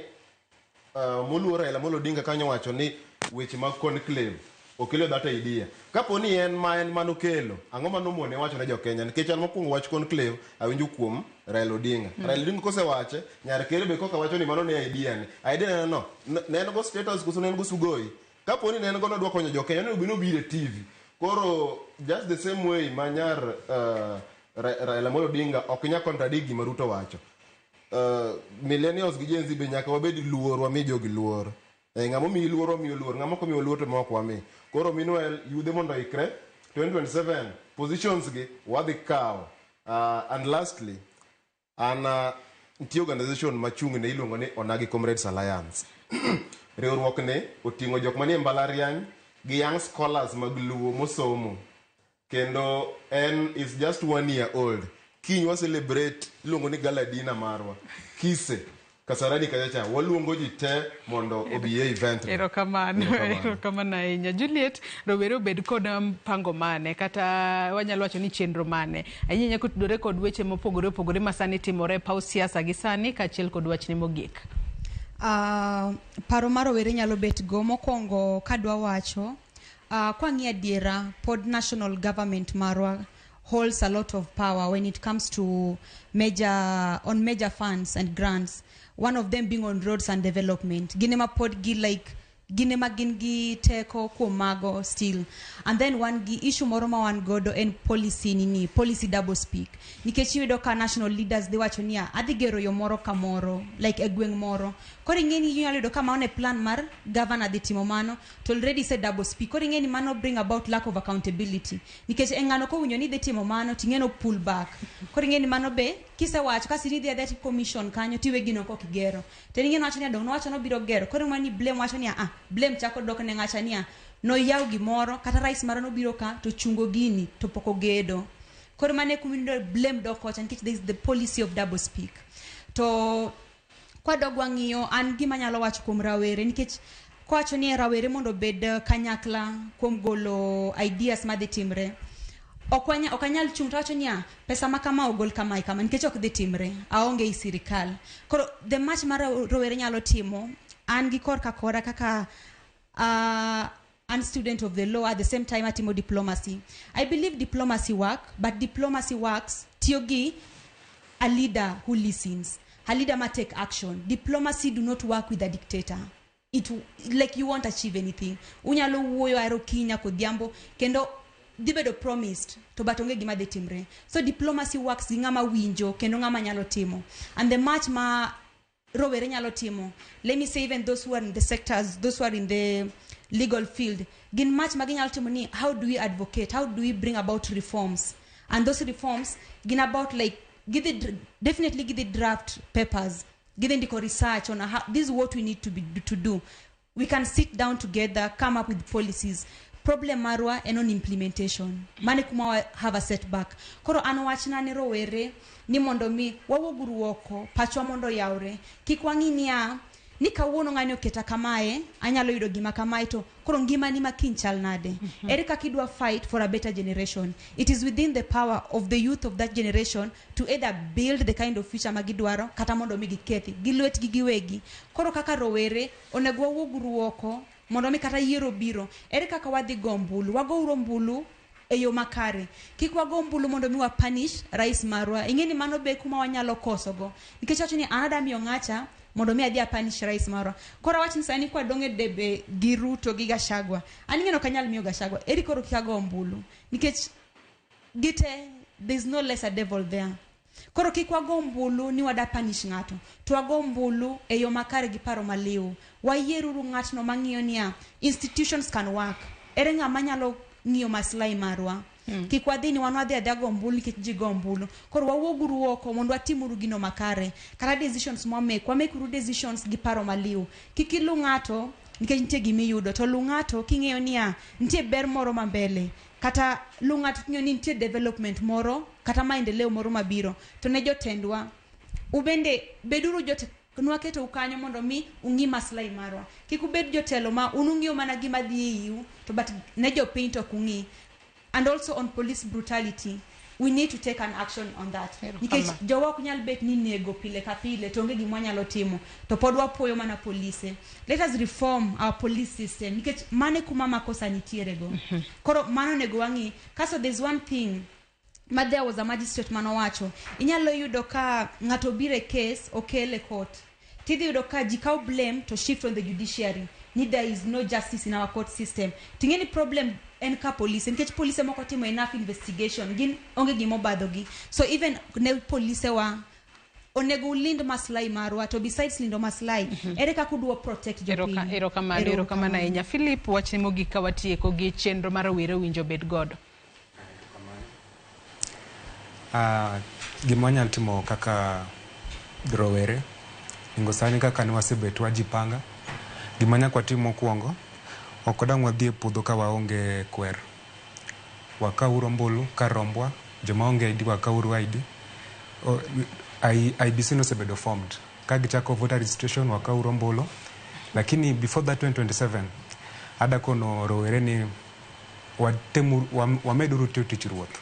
moluora Raila Amolo Odinga kanyo wacho ni weche mag conclave okelo that idea. Kapo ni en manokelo ang'o manomone wacho ne jo Kenya nikech an mokwongo wach conclave awinjo kuom Raila Odinga. Raila Odinga kosewache nyar kere be koka wacho ni mano ne idea ni no ne en go status kuso ne en go sugoi. Kapo ni ne en go nodwa konyo jo Kenya ne obino bire TV. Koro just the same way manyar Raila Amolo Odinga ok nya contradict gima Ruto wacho. Millennials gi Gen Z be nyaka wabed luor wami jogi luor. Ng'amo mi luor mi luor ng'amo ko mi luor to moko wami. Koro meanwhile yude mondo ikre 2027 positions gi wadhi kawo. And lastly nitie organization machung' ne iluongo ni Onagi Comrades Alliance. Riwruok ne oting'o jok manie mbalariany gi young scholars mag luo mosomo. Kendo en is just 1 year old. Kiny wa celebrate iluongo ni gala dinner marwa. Kise Kasarani kachacha waluongo ji te mondo obi e event. Erokamano ahinya. Juliet, rowere obed kod pango mane kata wanyalo wacho ni chenro mane ahinya kotudore kod weche mopogore opogore masani timore paw siasa gi sani kaachiel kod wachni mogik. Paro mar rowere nyalo bet go mokwongo kadwa wacho kwang'i adiera pod national government marwa holds a lot of power when it comes to major funds and grants. One of them being on roads and development. Ginema pod gi like ginema gingi teko kuomago still. And then one gi issue moro ma wan godo en policy double speak. Nikech iyudo ka national leaders de wacho niya adhi gero yo moro ka moro like e gweng' moro. Koro ing'eni inyalo yudo ka maone plan mar governor dhi timo mano to already said double speak. Koro ing'eni mano bring about lack of accountability. Nikech ng'ano kowinjo ni dhi timo mano ting'eno pull back. Koro ing'eni mano be kisewacho kasi ni dhi commission kanyo tiwe gino kokigero. To ing'eni wacho ni dong no wacho no biro gero. Koro ng'ani blame wacho ni blame chako dok ne ng'acha niya no yaw gimoro kata rais maro no biro ka to chungo gini to poko gedo. Koro mane kumindo blame dok kocha nikech there is the policy of double speak. To kwadogwa ng'iyo an gima nyalo wacho kuom rawere nikech kwacho ni rawere mondo bed kanyakla kuom golo ideas madhi timre okanyal chung' to wacho niya pesa ma kama ogol kama nikech ok dhi timre aonge i sirikal. Koro the much mar rowere nyalo timo an gi kor kakora kaka an student of the law at the same time atimo diplomacy. I believe diplomacy but diplomacy works tiogi a leader who listens. A leader must take action. Diplomacy do not work with a dictator. It like you won't achieve anything. Unyalo wuoyo aro kinya kodhiambo kendo dibedo promised to batonge gima de timre. So diplomacy works gi ng'ama winjo kendo ng'ama nyalo timo. And the much ma rowere nyalo timo. Let me say even those who are in the sectors, those who are in the legal field, gin much maginyalo timo ni how do we advocate? How do we bring about reforms? And those reforms gin about like definitely give the draft papers, giving the research on how this is what we need to do. We can sit down together, come up with policies. Problem marwa and on implementation. Mane kuma have a setback. Koro anowachna ni rowere ni mondo mi wawoguru woko pachwa mondo yaure kikwangi niya ni kawuono ng'ani oketa kamae anyalo yudo gima kamae to koro ngima ni makin chal nade. Ere kakidwa fight for a better generation. It is within the power of the youth of that generation to either build the kind of future magidwaro kata mondo mi gikethi gilwet giwegi. Koro kaka rowere onego wawoguru woko mondo mi kata yiero biro ere kaka wadhi gombulu wago mbulu eyo makare kikwago mbulu mondo mi wa punish rais marwa ingeni mano be kuma wanyalo kosogo nikech wacho ni anada miyo ng'acha mondo mi adhi punish rais marwa. Koro wach nsani kwa donge debe giruto gi Gachagua aningeno kanyal miyo Gachagua eri koro kikago mbulu nikech gite there's no lesser devil there. Koro kik wago mbulu ni wada punish ng'ato. To wago mbulu e yo makare gi paro maliw. Wayieruru ng'atno mang'iyo niya institutions can work. Ere ng'ama nyalo ng'iyo maslahi marwa. Kik wadhi ni wan wadhi adago mbulu nikech ji go mbulu. Koro wawuoguru oko mondo watimuru gino makare. Kata decisions wamekuru decisions gi paro maliw. Kik ilu ng'ato nikech nitie gimiyudo. To lu ng'ato king'eyo niya nitie ber moro mambele. Kata lu ng'ato king'eyo ni nitie development moro kata maendeleo moro mabiro. To ne jotendwa ubende beduru nwa keto ukanyo mondo mi ung'i maslahi marwa. Kik ubed jotelo ma unung'iyo mana gima dhi iu to but ne jopiny to kung'i. And also on police brutality, we need to take an action on that. Nikech jowa ok nyal bet ni nego pile ka pile to onge gima nyalo timo to pod wapuoyo mana police. Let us reform our police system nikech mane kuma makosa nitiere go. Koro mano nego wangi. Kaso there's one thing. There was a magistrate manowacho. Inyalo yudo ka ng'ato bire case okele court. Tidhi yudo ka jikao blame to shift on the judiciary. There is no justice in our court system. Tingeni problem en ka police. Nkech police moko timo enough investigation. Gin onge gimo badhogi. So even ne police wa onego lind maslahi marwa to besides lindo maslahi ere ka kudwo protect jopiny. Ero kamana enya. Philip wachni mogik ka watieko gi chenro mar were winjo bed godo. Gima nyalo timo kaka rowere ingosani kaka ni wasebet wajipanga gima nyaka watimo mokwongo ok dang wadhi e puodho ka waonge kwer. Wakauru ombulu ka rombwa joma onge ID wakauru ID. IBC no sebedo formed ka gichako voter registration wakauru ombulu lakini before that 2027 ada kono rowere ni wameduru tich ruoth.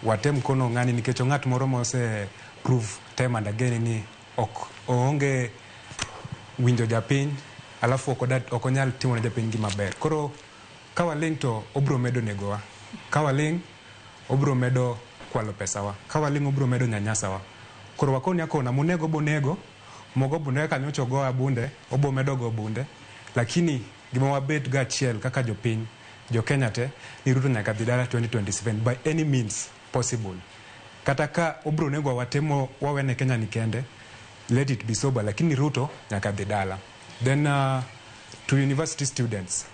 Watem kono ng'ani nikech ng'at moro mose prove time and again ni ok onge winjo japiny alafu ok onyal timo ne japiny gima ber. Koro ka waling to obro medo negowa. Ka waling obro medo kwalo pesawa. Ka waling obro medo nyanyasawa. Koro wakoni akona munego bonego mogo bunde ka nyocho go abunde obo medo go bunde lakini gima wabet ga chiel kaka jopiny jo Kenya te ni Ruto nyaka dhi dala 2027 by any means possible. Kata ka obro nego watemo wawene Kenya ni kende let it be sober lakini Ruto nyaka dhi dala. Then to university students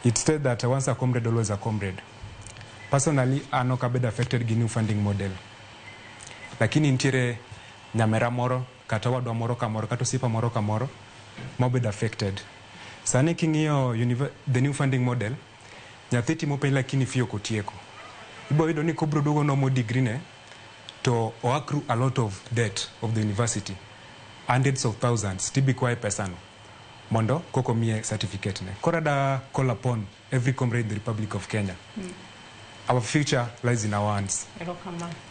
it said that once a comrade always a comrade. Personally I'm not affected gi new funding model lakini ntiere nyamera moro kata wadwa moro kamoro kata sipa moro kamoro mobed affected. Sani king'iyo the new funding model nyathi timo penj lakini fiyo kotieko. Ibo yudo ni kobro duogo no mo degree ne to accrue a lot of debt of the university. Hundreds of thousands tibi kwa pesano mondo koko mie certificate ne. Korada call upon every comrade in the Republic of Kenya. Our future lies in our hands.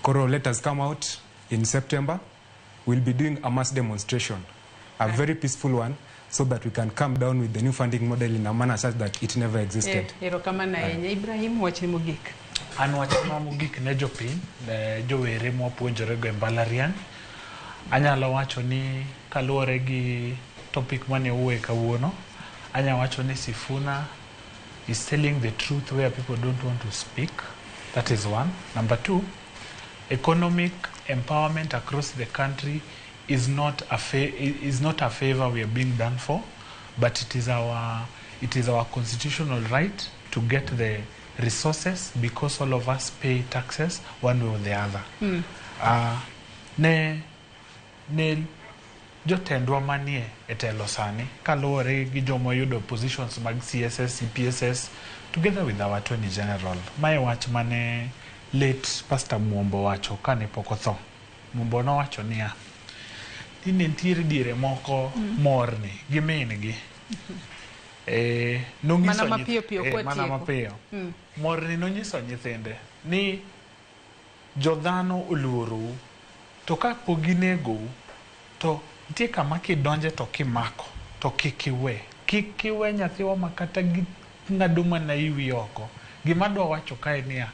Koro let us come out in September. We'll be doing a mass demonstration, a very peaceful one, so that we can come down with the new funding model in a manner such that it never existed. Ibrahim wachni mogik. An wachna mogik ne jopiny, ne jowere mwapuonjore go e mbalariany. Anyalo wacho ni kaluwore gi topic mane uwe kawuono, anya wacho ni Sifuna is telling the truth where people don't want to speak. That is one. Number two, economic empowerment across the country is not a favor we are being done for, but it is our constitutional right to get the resources because all of us pay taxes one way or the other. Ne jotendwa manie e telo sani kaluwore gi jomo yudo positions mag CSS, CPSS together with our Attorney General. Mae wach mane late Pastor Mwombo wacho kane pok otho. Mwombo no wacho niya ni nitiere diere moko morni gi min-gi. Mana mapiyo kwa mana mapiyo. Morni nonyiso nyithinde ni jodhano oluorou to ka poginego to nitie kama kidonje to kimako to kik iwe nyathiwa makata gi ng'ado mana iwi oko. Gima dwa wacho kae niya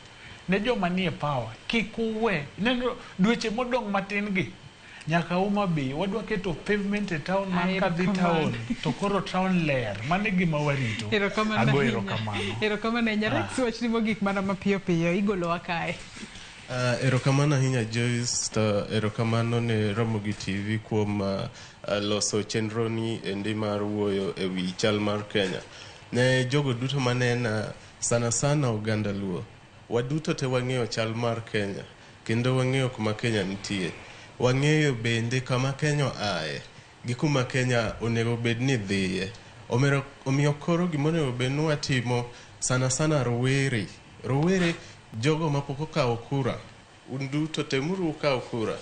ne joma nie power kik uwe neno dweche modong' matin gi nyaka Homa Bay wadwa keto pavement e town man kadhi town to koro town ler mane gima warito. Ago erokamano. Erokamano ahinya. Rex wachni mogik mana mapiyo piyo igolowa kae. Erokamano ahinya Joyce, to erokamano ne Ramogi TV kuom loso chenro ni endi mar wuoyo e wi chal mar Kenya. Ne jogo duto manena sana sana oganda Luo. Waduto te wang'eyo chal mar Kenya kendo wang'eyo kuma Kenya nitie. Wang'eyo bende kama Kenya ae gi kuma Kenya onego bed ni dhiye. Omiyo koro gimonego bed ni watimo sana sana rowere jogo mapok okawo kura, unduto temuru kawo kura,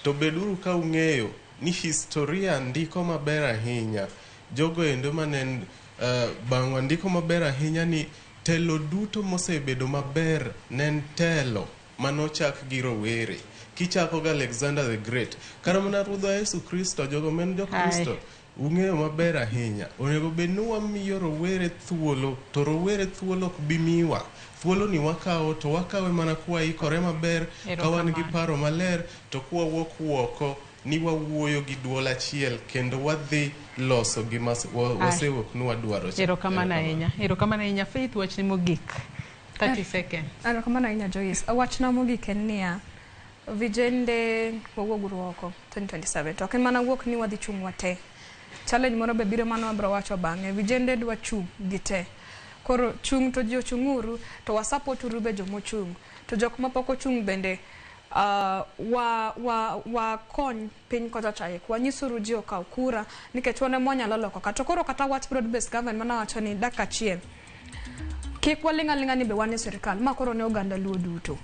to beduru ka ung'eyo ni historia ndiko maber ahinya. Jogo endo manen bang'wa ndiko maber ahinya ni telo duto mosebedo maber nen telo manochak gi rowere. Kichako ga Alexander the Great, kata mana Ruodhwa Yesu Kristo, jogo men jo Kristo ung'eyo maber ahinya. Onego bed ni wamiyo rowere thuolo, to rowere thuolo ok bi miwa. Thuolo ni wakawo to wakawe mana kwaikore maber, ka wan gi paro maler, to kwawuok oko ni wawuoyo gi duol achiel kendo wadhi loso gima wasewuok ni wadwaro. Erokamano ahinya. Erokamano ahinya. Faith wachni mogik 30 seconds. Erokamano ahinya Joyce. Wachna mogik en niya, vijende wawuog oko 2027 to ok en mana wuok ni wadhi chung' wate. Challenge moro be biro mano abro wacho bang'e. Vijende dwa chung' gite. Koro chung' to ji ochung'uru to wasupport uru be jomochung'. To jok mapok ochung' bende wakony piny kocha chae. Wanyisuru ji okaw kura nikech wane mwanyalo loko kata koro kata wach broad based government mana wacho ni dak achiel. Kik walinga ni be wane sirikal ma koro ne oganda Luo duto.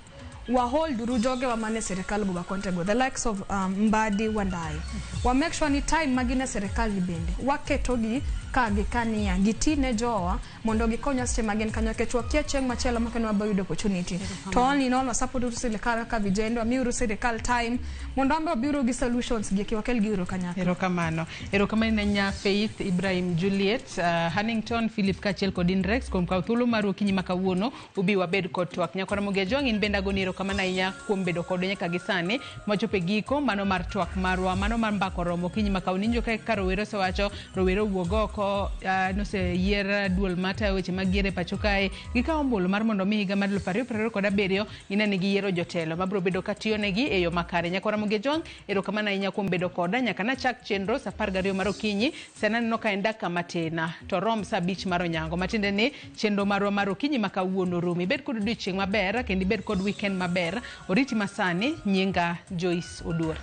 Waholduru joge wa mane serikal buba kontego, the likes of Mbadi Wandai. Wa make sure ni time magine serikal ni bende waketogi ka gikania gitine jowa mondo gikonya seche magen kanyo kechwa kia chieng' machielo makeno wabayudo opportunity. To only no support uru serikal ka vijende wa miuru serikal time mondo ambe wabiro gi solutions gi kiwakel gi uru kanyaka. Erokamano. Erokamano nya Faith Ibrahim Juliet Hannington Philip Kachiel kodin Rex kuom kawo thuolo mar okinyi makawuono ubi wabed kod twak nyakora Muge Jong in benda goni erokamano ahinya kuom bedo kod nyaka gisani mochope giko mano mar twak marwa mano mar mbako romo okinyi makawuono ka rowere osewacho rowere wuog oko nose yier duol mata weche magiere pacho kae gikawo ombulu mar mondo mi higa mar 2027 inene gi yiero jotelo mabro bedo katiyo negi e yo makare. Nyakora Muge Jong erokamano ahinya kuom bedo koda nyaka na chak chenro sa 12 mar okinyi sana neno ka en dakika matina to rom sa 5 mar onyango matiende ni chenro marwa mar okinyi makawuono rumi. Bed kod odiochieng' maber kendo bed kod weekend maber. Oriti masani nyinga Joyce Oduor.